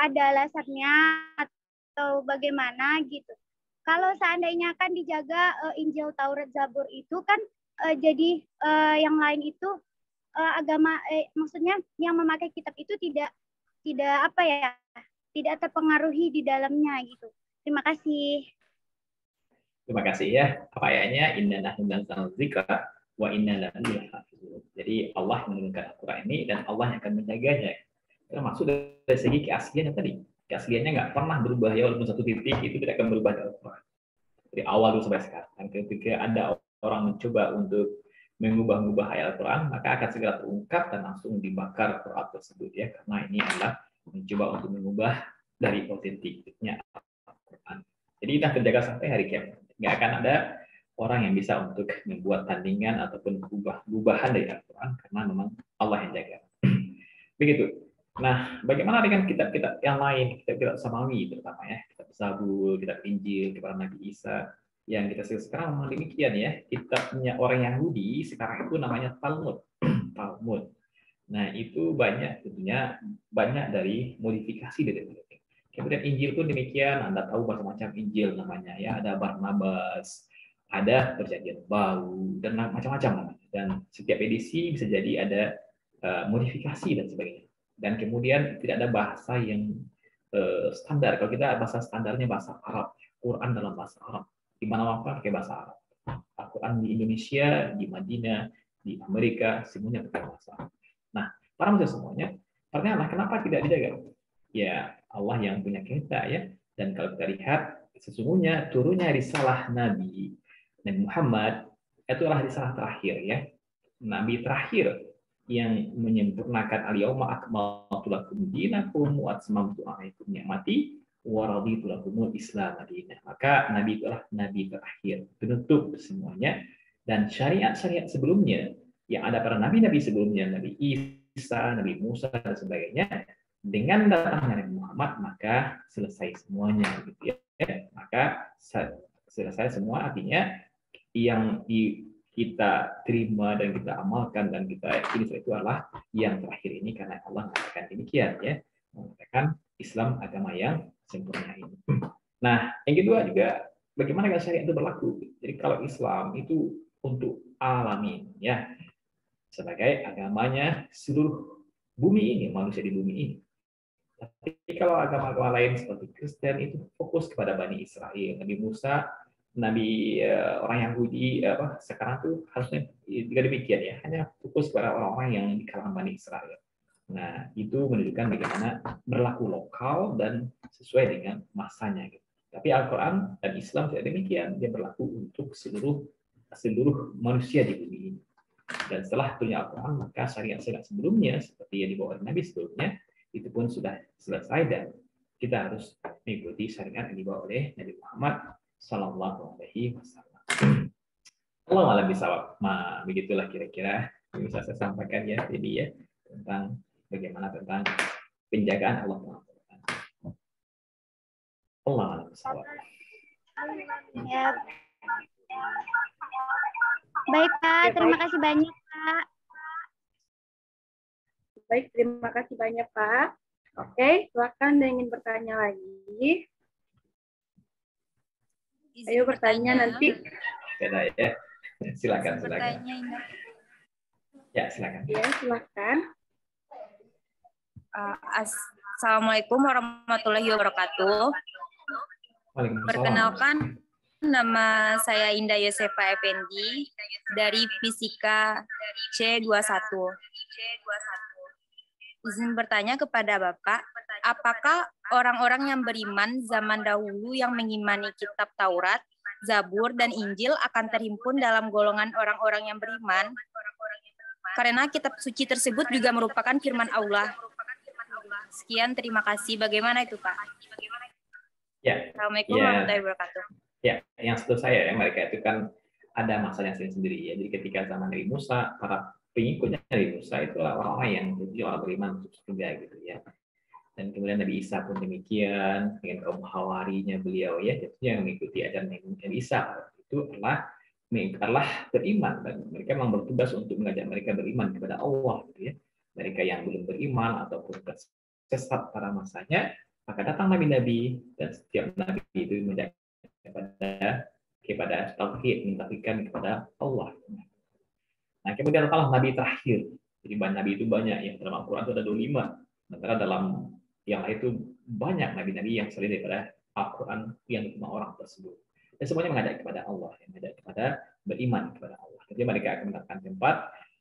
ada alasannya atau bagaimana gitu? Kalau seandainya kan dijaga Injil, Taurat, Zabur itu kan jadi yang lain itu agama, maksudnya yang memakai kitab itu tidak tidak apa ya, tidak terpengaruhi di dalamnya gitu. Terima kasih. Terima kasih ya. Apa ayatnya? Inna nahnu nazzalna dzikra wa inna lahu lahafizun. Jadi Allah menurunkan Al-Quran ini dan Allah yang akan menjaganya. Termasuk dari segi keasliannya tadi. Keasliannya nggak pernah berubah ya, walaupun satu titik itu tidak akan berubah dari Al-Quran. Dari awal dulu sampai sekarang. Dan ketika ada orang mencoba untuk mengubah-ubah ayat Al-Quran, maka akan segera terungkap dan langsung dibakar Quran tersebut ya, karena ini adalah mencoba untuk mengubah dari otentiknya Al-Quran. Jadi kita terjaga sampai hari kiamat. Nggak akan ada orang yang bisa untuk membuat tandingan ataupun ubah-ubahan dari Al-Quran, karena memang Allah yang jaga. Begitu. Nah, bagaimana dengan kitab-kitab yang lain, kitab-kitab Samawi terutama ya, kitab Zabur, kitab Injil, kepada Nabi Isa, yang kita sekarang memang demikian ya, kitabnya orang Yahudi sekarang itu namanya Talmud. Talmud. Nah, itu banyak tentunya banyak dari modifikasi dari itu. Kemudian Injil pun demikian, Anda tahu macam-macam Injil namanya ya, ada Barnabas, ada Perjanjian Baru dan macam-macam namanya. Dan setiap edisi bisa jadi ada modifikasi dan sebagainya. Dan kemudian tidak ada bahasa yang standar. Kalau kita bahasa standarnya bahasa Arab, Quran dalam bahasa Arab. Di mana-mana pakai bahasa Arab. Al-Quran di Indonesia, di Madinah, di Amerika, semuanya pakai bahasa Arab. Nah, para manusia semuanya, pertanyaanlah kenapa tidak dijaga? Ya, Allah yang punya kita ya. Dan kalau kita lihat, sesungguhnya turunnya risalah Nabi Muhammad itu adalah risalah terakhir ya. Nabi terakhir yang menyempurnakan al-yauma akmaltu lakum dinakum wa atmamtu 'alaikum ni'mati wa raditu lakumul Islam madinah. Maka Nabi itu adalah Nabi terakhir, penutup semuanya, dan syariat-syariat sebelumnya yang ada pada nabi-nabi sebelumnya, Nabi Isa, Nabi Musa dan sebagainya, dengan datangnya Nabi Muhammad maka selesai semuanya gitu ya. Maka selesai semua, artinya yang kita terima dan kita amalkan dan kita yakini itu adalah yang terakhir ini, karena Allah mengatakan demikian ya, mengatakan Islam agama yang sempurna ini. Nah, yang kedua juga bagaimana kalau syariat itu berlaku. Jadi kalau Islam itu untuk alamin ya, sebagai agamanya seluruh bumi ini, manusia di bumi ini. Tapi kalau agama-agama lain seperti Kristen itu fokus kepada Bani Israel, Nabi Musa, Nabi orang Yahudi sekarang tuh harusnya juga demikian ya, hanya fokus kepada orang-orang yang di kalangan Bani Israel. Nah, itu menunjukkan bagaimana berlaku lokal dan sesuai dengan masanya. Gitu. Tapi Al-Quran dan Islam tidak demikian, dia berlaku untuk seluruh manusia di bumi ini. Dan setelah turunnya Al-Quran, maka syariat-syariat sebelumnya seperti yang dibawa oleh Nabi sebelumnya itu pun sudah selesai, dan kita harus mengikuti syariat yang dibawa oleh Nabi Muhammad Sallallahu Alaihi Wasallam. Allah alam bisawab. Nah, begitulah kira-kira yang bisa saya sampaikan ya, jadi ya tentang bagaimana tentang penjagaan Allah Taala. Allah alam bisawab. Ya. Baik Pak, terima kasih banyak Pak. Baik, terima kasih banyak Pak. Oke, silakan yang ingin bertanya lagi. Ayo bertanya nanti. Ya, silakan. Ya, silakan. Ya, silakan. Assalamualaikum warahmatullahi wabarakatuh. Perkenalkan, nama saya Indah Yosefa Effendi dari Fisika C21. Izin bertanya kepada Bapak, apakah orang-orang yang beriman zaman dahulu yang mengimani kitab Taurat, Zabur, dan Injil akan terhimpun dalam golongan orang-orang yang beriman? Karena kitab suci tersebut juga merupakan firman Allah. Sekian, terima kasih. Bagaimana itu, Pak? Ya. Assalamualaikum warahmatullahi wabarakatuh. Ya, yang setahu saya mereka itu kan ada masanya sendiri ya. Jadi ketika zaman Nabi Musa, para pengikutnya Nabi Musa itulah orang-orang yang orang beriman untuk surga gitu ya. Dan kemudian Nabi Isa pun demikian dengan kaum hawarinya beliau ya, yang mengikuti ajaran Nabi Isa itu adalah beriman, dan mereka memang bertugas untuk mengajak mereka beriman kepada Allah gitu ya. Mereka yang belum beriman ataupun sesat pada masanya, maka datang nabi-nabi, dan setiap nabi itu mengajak kepada tauhid, mentauhidkan kepada Allah. Nah, kemudian datanglah nabi terakhir. Jadi nabi itu banyak, yang dalam Al-Quran itu ada 25. Sementara dalam yang lain itu banyak nabi-nabi yang selain daripada Al-Quran yang diterima orang tersebut. Dan semuanya mengajak kepada Allah, yang mengajak kepada beriman kepada Allah. Jadi mereka akan mendapatkan tempat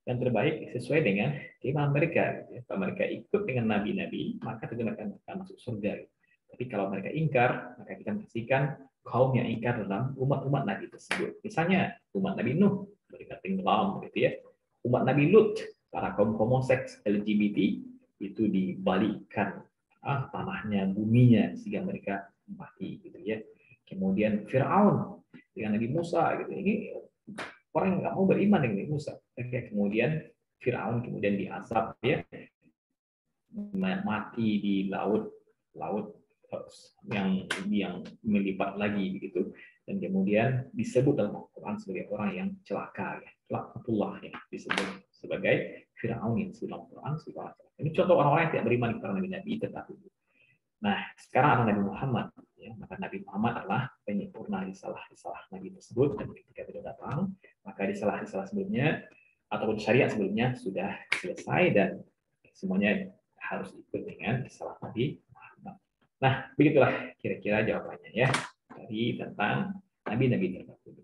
yang terbaik sesuai dengan keimanan mereka. Kalau mereka ikut dengan nabi-nabi, maka tentu mereka akan masuk surga. Tapi kalau mereka ingkar, maka kita memastikan kaum yang ingkar dalam umat-umat nabi tersebut. Misalnya umat Nabi Nuh, mereka tenggelam, gitu ya. Umat Nabi Lut, para kaum homoseks LGBT itu dibalikkan tanahnya, buminya sehingga mereka mati, gitu ya. Kemudian Firaun dengan Nabi Musa, gitu. Ini orang yang nggak mau beriman dengan Nabi Musa. Kemudian Firaun kemudian diazab, ya, mati di laut yang melipat lagi, begitu. Dan kemudian disebut dalam Al-Quran sebagai orang yang celaka, ya. Laknatullah, ya, disebut sebagai Firaun yang disebut dalam Al-Quran. Ini contoh orang-orang yang tidak beriman kepada Nabi terdahulu. Nah, sekarang ada Nabi Muhammad, ya. Maka Nabi Muhammad adalah penyempurna risalah Nabi tersebut, dan ketika beliau datang, maka risalah sebelumnya ataupun syariat sebelumnya sudah selesai dan semuanya harus ikut dengan risalah Nabi Muhammad. Nah, begitulah kira-kira jawabannya, ya, dari tentang nabi-nabi terdahulu.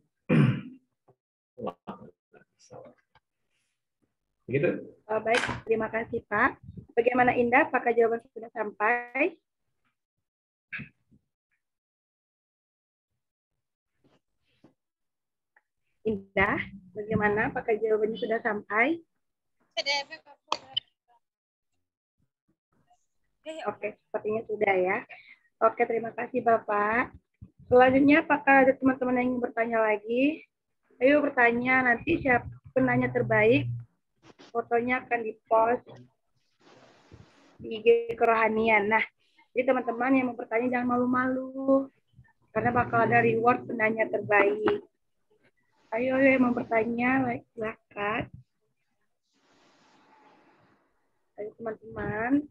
Begitu. Baik, terima kasih Pak. Bagaimana Indah? Apakah jawaban sudah sampai? Indah, bagaimana? Apakah jawabannya sudah sampai? Oke, sepertinya sudah, ya. Oke, terima kasih Bapak. Selanjutnya, apakah ada teman-teman yang ingin bertanya lagi? Ayo bertanya, nanti siapa penanya terbaik, fotonya akan di-post di IG Kerohanian. Nah, jadi teman-teman yang mau bertanya jangan malu-malu, karena bakal ada reward penanya terbaik. Ayo yang mau bertanya, silakan. Ayo teman-teman.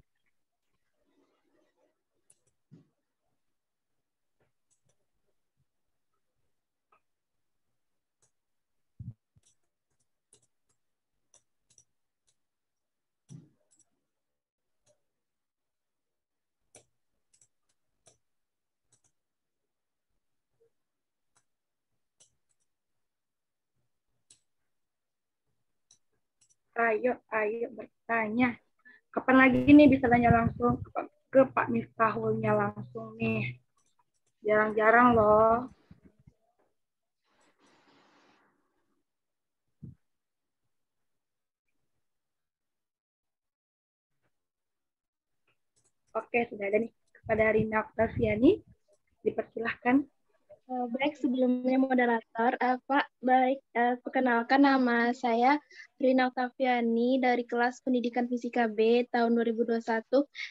Ayo bertanya. Kapan lagi nih bisa tanya langsung ke Pak Miftahulnya langsung nih. Jarang-jarang loh. Oke, sudah ada nih. Kepada Rina Oktaviani, dipersilahkan. Baik, sebelumnya moderator, Pak, baik, perkenalkan nama saya Rina Oktaviani dari kelas Pendidikan Fisika B tahun 2021.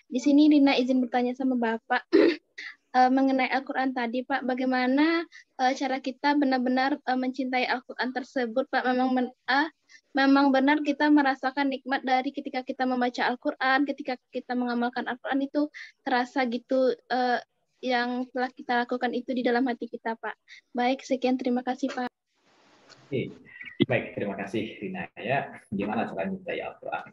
Di sini Rina izin bertanya sama Bapak mengenai Al-Quran tadi, Pak. Bagaimana cara kita benar-benar mencintai Al-Quran tersebut, Pak? Memang benar kita merasakan nikmat dari ketika kita membaca Al-Quran, ketika kita mengamalkan Al-Quran itu terasa gitu, yang telah kita lakukan itu di dalam hati kita, Pak. Baik, sekian, terima kasih, Pak. Baik, terima kasih Rina, ya. Gimana cara mencintai Al-Quran?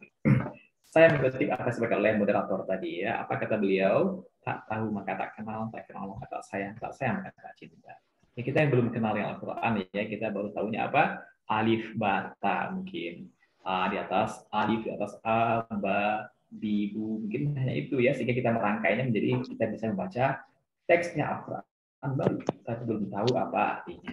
Saya mengutip apa sebagai oleh moderator tadi, ya. Apa kata beliau? Tak tahu maka tak kenal maka tak sayang maka tak cinta. Ya, kita yang belum kenal yang Al-Quran, ya, kita baru tahunya apa? Alif, bata mungkin. A di atas, alif di atas A, ba, di, bu, mungkin hanya itu, ya, sehingga kita merangkainya menjadi kita bisa membaca teksnya Al-Quran baru, tapi belum tahu apa artinya.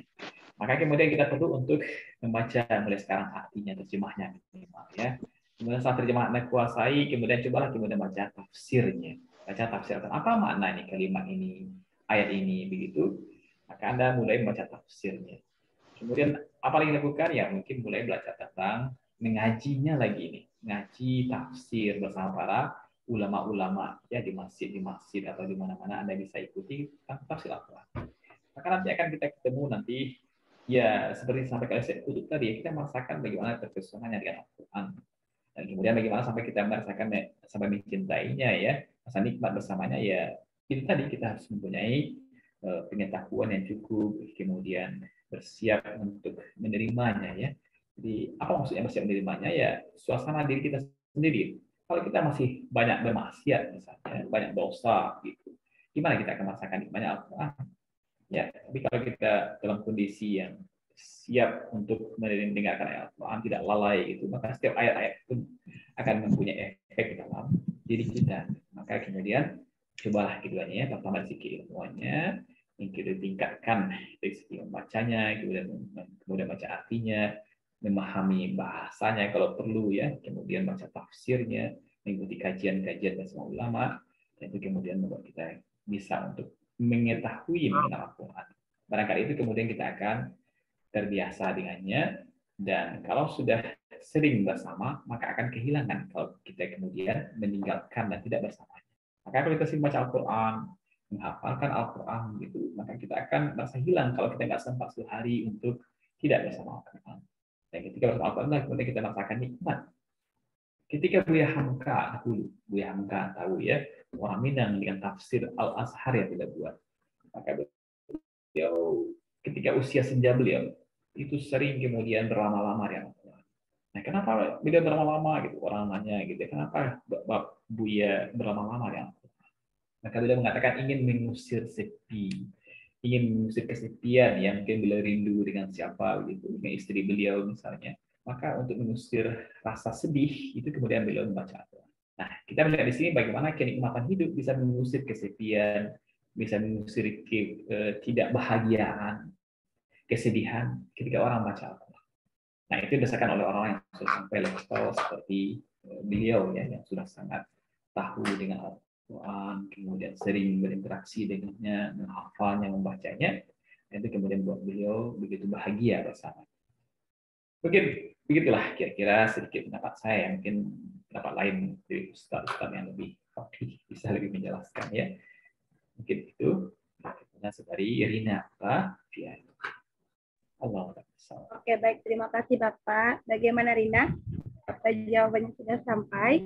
Maka kemudian kita perlu untuk membaca mulai sekarang artinya, terjemahnya minimal, ya. Kemudian saat terjemahan Anda kuasai, kemudian cobalah kemudian baca tafsirnya. Baca tafsir, apa makna nih kalimat ini, ayat ini, begitu. Maka Anda mulai membaca tafsirnya. Kemudian apa yang dilakukan? Ya mungkin mulai belajar tentang mengajinya lagi nih. Ngaji tafsir bersama para ulama-ulama, ya, di masjid atau di mana-mana Anda bisa ikuti tafsir Al-Quran. Maka nanti akan kita ketemu nanti, ya, seperti sampai kali saya tutup tadi, kita merasakan bagaimana terpesonanya dengan Al-Quran. Dan kemudian bagaimana sampai kita merasakan sampai mencintainya, ya, masa nikmat bersamanya, ya, itu tadi kita harus mempunyai pengetahuan yang cukup, kemudian bersiap untuk menerimanya, ya. Jadi apa maksudnya bersiap menerimanya? Ya, suasana diri kita sendiri Kalau kita masih banyak bermaksiat misalnya, banyak dosa gitu, gimana kita akan merasakan banyak Al-Quran? Ya, tapi kalau kita dalam kondisi yang siap untuk mendengarkan ayat Al-Quran, tidak lalai gitu, maka setiap ayat-ayat itu akan mempunyai efek dalam diri kita. Maka kemudian cobalah keduanya, pertama dari segi ilmuannya, yang kedua tingkatkan dari segi membacanya, kemudian baca artinya, memahami bahasanya kalau perlu ya, kemudian baca tafsirnya, mengikuti kajian-kajian bersama ulama, dan itu kemudian membuat kita bisa untuk mengetahui mengenal Al-Quran. Barangkali itu kemudian kita akan terbiasa dengannya, dan kalau sudah sering bersama, maka akan kehilangan kalau kita kemudian meninggalkan dan tidak bersamanya. Maka kalau kita sering baca Al-Quran, menghafalkan Al-Quran gitu, maka kita akan merasa hilang kalau kita nggak sempat sehari untuk tidak bersama Al-Quran. Dan ketika bersama Al-Quran, kemudian kita merasakan nikmat. Ketika Buya Hamka dahulu, Buya Hamka tahu ya, orang Minang dengan tafsir Al-Azhar yang tidak buat. Maka beliau ketika usia senja beliau itu sering kemudian berlama-lama ya. Nah, kenapa beliau berlama-lama gitu? Orang nanya gitu, kenapa Buya berlama-lama ya? Maka beliau mengatakan ingin mengusir sepi, ingin mengusir kesepian yang mungkin beliau rindu dengan siapa gitu, dengan istri beliau misalnya. Maka untuk mengusir rasa sedih itu kemudian beliau membaca Al-Quran. Nah, kita melihat di sini bagaimana kenikmatan hidup bisa mengusir kesepian, bisa mengusir ketidakbahagiaan, kesedihan ketika orang baca Al-Quran. Nah, itu dirasakan oleh orang yang sudah sampai level seperti beliau ya, yang sudah sangat tahu dengan Al-Quran, kemudian sering berinteraksi dengannya, menghafalnya, membacanya. Itu kemudian buat beliau begitu bahagia bersama. Mungkin begitulah kira-kira sedikit pendapat saya, mungkin pendapat lain dari ustaz-ustaz yang lebih fakih bisa lebih menjelaskan ya. Mungkin itu dari Irina Tafiani. Allah. Oke, baik, terima kasih Bapak. Bagaimana Rina? Apa jawabannya sudah sampai?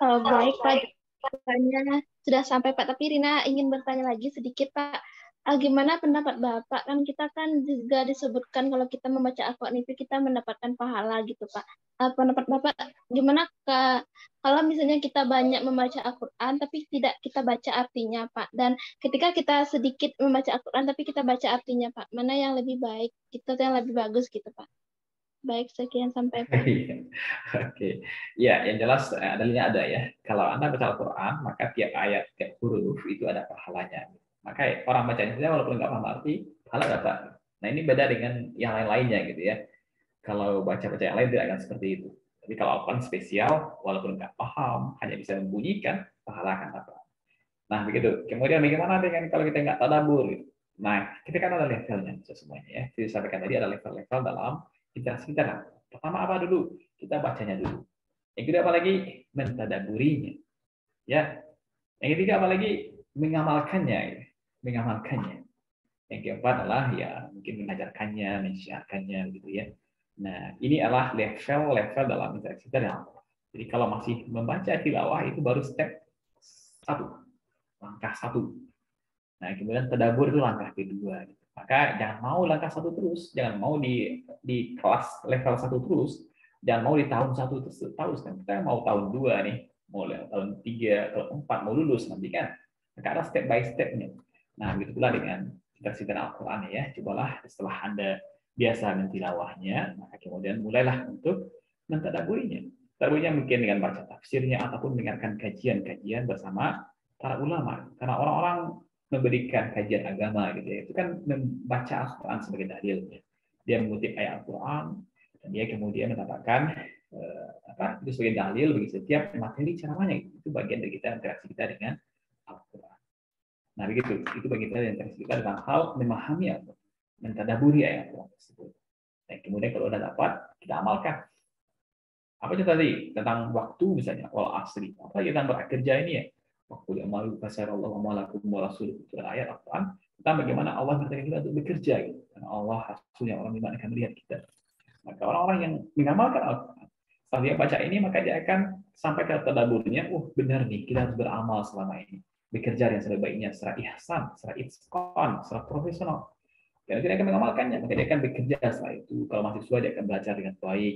Baik Pak, jawabannya sudah sampai Pak. Tapi Rina ingin bertanya lagi sedikit Pak. Gimana pendapat Bapak? Kan kita kan juga disebutkan kalau kita membaca Al-Quran itu kita mendapatkan pahala gitu Pak. Pendapat Bapak gimana kalau misalnya kita banyak membaca Al-Quran tapi tidak kita baca artinya Pak? Dan ketika kita sedikit membaca Al-Quran tapi kita baca artinya Pak, mana yang lebih baik? Itu yang lebih bagus gitu Pak. Baik, sekian sampai Pak. Oke. Ya, yang jelas dalilnya ada ya. Kalau Anda baca Al-Quran, maka tiap ayat, tiap huruf itu ada pahalanya. Maka orang bacanya saja walaupun nggak paham arti, pahala dapat. Nah, ini beda dengan yang lain-lainnya gitu ya. Kalau baca-baca yang lain tidak akan seperti itu. Tapi kalau Al-Quran spesial, walaupun nggak paham, hanya bisa membunyikan, pahala akan dapat. Nah, begitu. Kemudian bagaimana dengan kalau kita nggak tadabbur? Gitu. Nah, kita kan ada levelnya semuanya ya. Jadi sampaikan tadi ada level-level dalam interaksi kita. Pertama apa dulu? Kita bacanya dulu. Yang kedua apa lagi? Mentadabburinya. Ya. Yang ketiga apa lagi? Mengamalkannya. Ya. Mengamalkannya. Yang keempat adalah ya mungkin mengajarkannya, mensiarkannya gitu ya. Nah, ini adalah level-level dalam interaksi kita dengan Allah. Jadi kalau masih membaca tilawah itu baru step 1, langkah 1. Nah, kemudian tadabbur itu langkah kedua. Maka jangan mau langkah 1 terus, jangan mau di kelas level 1 terus, jangan mau di tahun 1 terus kan. Kita mau tahun 2 nih, mau tahun 3, tahun 4 mau lulus nanti kan. Maka ada step by step-nya. Nah, begitu pula dengan interaksi dengan Al-Quran ya. Cobalah setelah Anda biasa mentilawahnya, maka kemudian mulailah untuk mentadabburinya. Tadabburinya mungkin dengan baca tafsirnya ataupun mendengarkan kajian-kajian bersama para ulama. Karena orang-orang memberikan kajian agama gitu ya, itu kan membaca Al-Quran sebagai dalilnya. Dia mengutip ayat Al-Quran dan dia kemudian mendapatkan itu sebagai dalil bagi setiap materi ceramahnya. Itu bagian dari kita interaksi kita dengan Al-Quran. Nah, begitu. Itu bagi kita yang kita dalam hal memahami atau mentadabburi ayat Al-Quran tersebut. Dan kemudian kalau sudah dapat, kita amalkan. Apa itu tadi? Tentang waktu misalnya, wal asri. Apa tentang bekerja ini ya? Waktu yang malu kasarallahu malakum wa rasuluh. Itu ayat Al-Quran. Tentang bagaimana Allah berkata kita untuk bekerja. Gitu. Karena Allah Rasulnya orang beriman akan melihat kita. Maka orang-orang yang mengamalkan Al-Quran, setelah dia baca ini, maka dia akan sampai ke tadabburnya, benar nih, kita harus beramal selama ini. Bekerja yang sebaik-baiknya secara ihsan, secara itqan, secara profesional. Dan dia akan mengamalkannya, maka dia akan bekerja setelah itu. Kalau mahasiswa dia akan belajar dengan baik,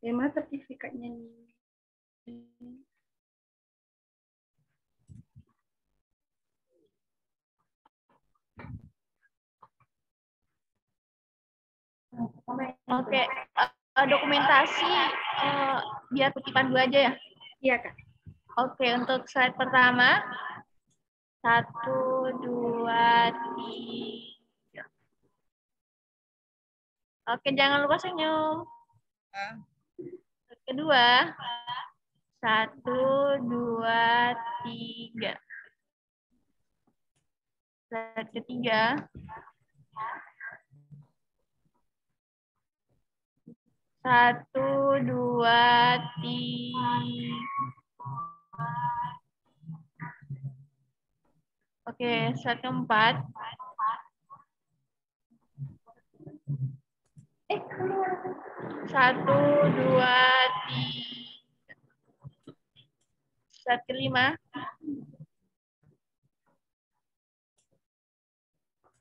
Gimana sertifikatnya nih? Oke, dokumentasi biar kutipan dua aja ya. Iya, Kak. Oke, untuk slide pertama. 1, 2, 3. Oke, jangan lupa senyum. Kedua. 1, 2, 3. Slide ketiga. 1, 2, 3. Oke, slide keempat. 1, 2, 3. Slide kelima.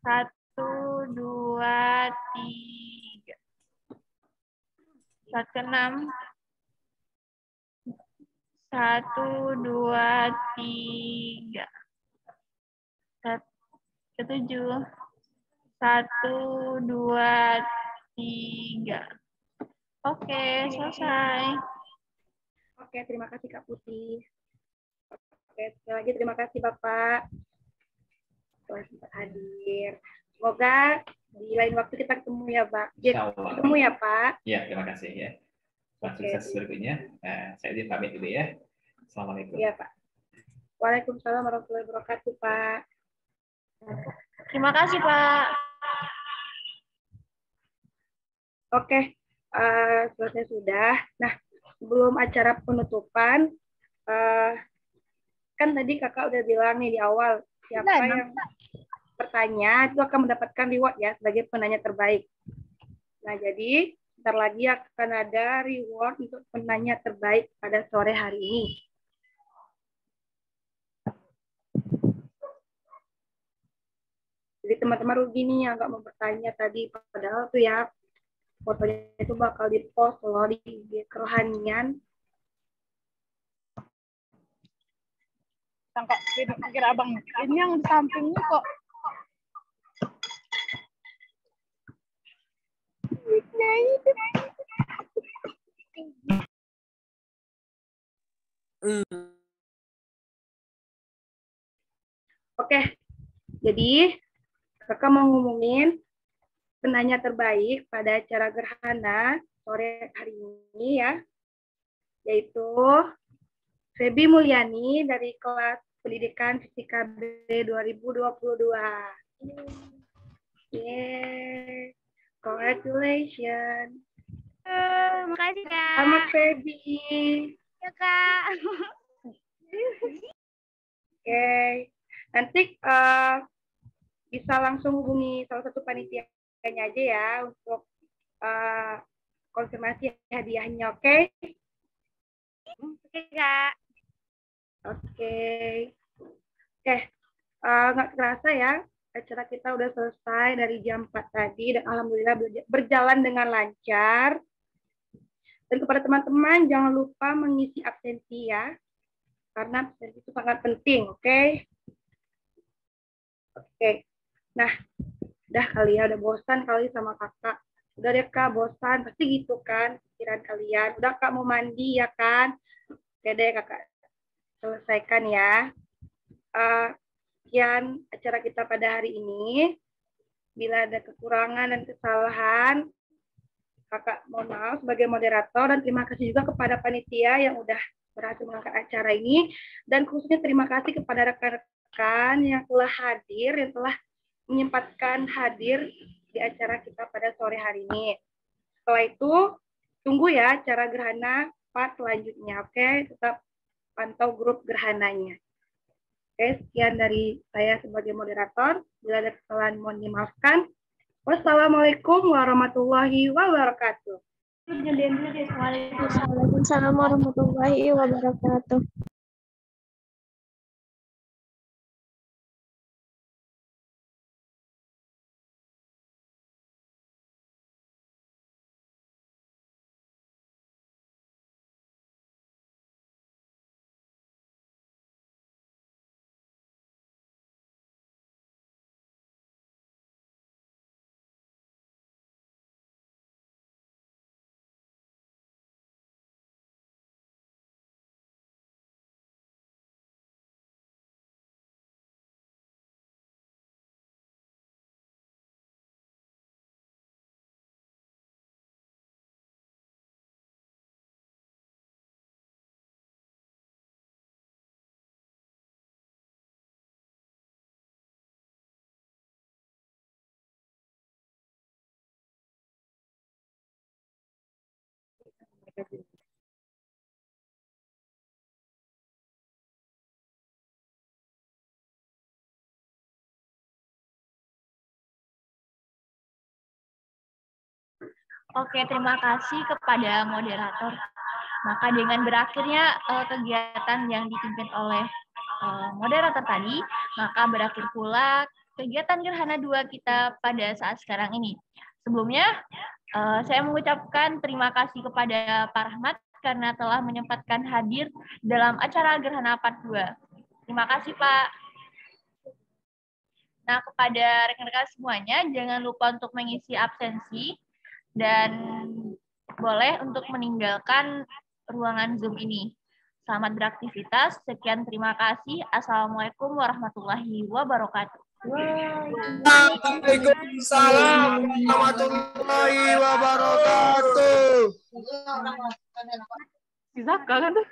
1, 2, 3. Slide keenam. 1, 2, 3. Slide ketujuh. 1, 2, 3. Oke, selesai. Oke, terima kasih Kak Putih. Oke, sekali lagi terima kasih Bapak telah sempat hadir. Semoga di lain waktu kita ketemu ya, Pak. Ketemu ya, Pak. Ya, terima kasih ya. Sukses berikutnya. Saya izin pamit dulu ya. Assalamualaikum. Iya, Pak. Waalaikumsalam warahmatullahi wabarakatuh, Pak. Terima kasih, Pak. Oke, selesai sudah. Nah, sebelum acara penutupan, kan tadi kakak udah bilang nih di awal, siapa yang bertanya itu akan mendapatkan reward ya sebagai penanya terbaik. Nah, jadi sebentar lagi akan ada reward untuk penanya terbaik pada sore hari ini. Jadi teman-teman rugi nih yang nggak mau bertanya tadi, padahal tuh ya fotonya itu bakal di-post loh di kerohanian. Tangkap pikir abang, ini yang di sampingnya kok. Oke, jadi kakak mau ngomongin penanya terbaik pada acara gerhana sore hari ini ya, yaitu Febi Mulyani dari kelas Pendidikan Fisika B 2022. Yeay, congratulations. Makasih, Kak. Selamat Febi. Ya, Kak. Oke, nanti bisa langsung hubungi salah satu panitianya aja ya untuk konfirmasi hadiahnya, oke? Oke, Kak. Oke. Oke, nggak kerasa ya, acara kita udah selesai dari jam 4 tadi, dan alhamdulillah berjalan dengan lancar. Dan kepada teman-teman, jangan lupa mengisi absensi ya, karena absensi itu sangat penting, oke? Oke, nah, udah kali ya, udah bosan kali sama kakak. Udah deh Kak, bosan, pasti gitu kan pikiran kalian. Udah Kak mau mandi ya kan? Oke deh kakak, selesaikan ya. Sekian acara kita pada hari ini. Bila ada kekurangan dan kesalahan, kakak mohon maaf sebagai moderator, dan terima kasih juga kepada panitia yang udah berhasil mengangkat acara ini, dan khususnya terima kasih kepada rekan-rekan yang telah hadir, yang telah menyempatkan hadir di acara kita pada sore hari ini. Setelah itu, tunggu ya acara gerhana part selanjutnya, oke? Tetap pantau grup gerhananya. Oke, sekian dari saya sebagai moderator. Bila ada kesalahan mohon dimaafkan. Wassalamualaikum warahmatullahi wabarakatuh. Waalaikumsalam warahmatullahi wabarakatuh. Oke, terima kasih kepada moderator. Maka dengan berakhirnya kegiatan yang dipimpin oleh moderator tadi, maka berakhir pula kegiatan Gerhana 2 kita pada saat sekarang ini. Sebelumnya, saya mengucapkan terima kasih kepada Pak Rahmat karena telah menyempatkan hadir dalam acara Gerhana Part 2. Terima kasih, Pak. Nah, kepada rekan-rekan semuanya, jangan lupa untuk mengisi absensi dan boleh untuk meninggalkan ruangan Zoom ini. Selamat beraktivitas. Sekian, terima kasih. Assalamualaikum warahmatullahi wabarakatuh. Waalaikumsalam warahmatullahi wabarakatuh. Zaka kan tuh?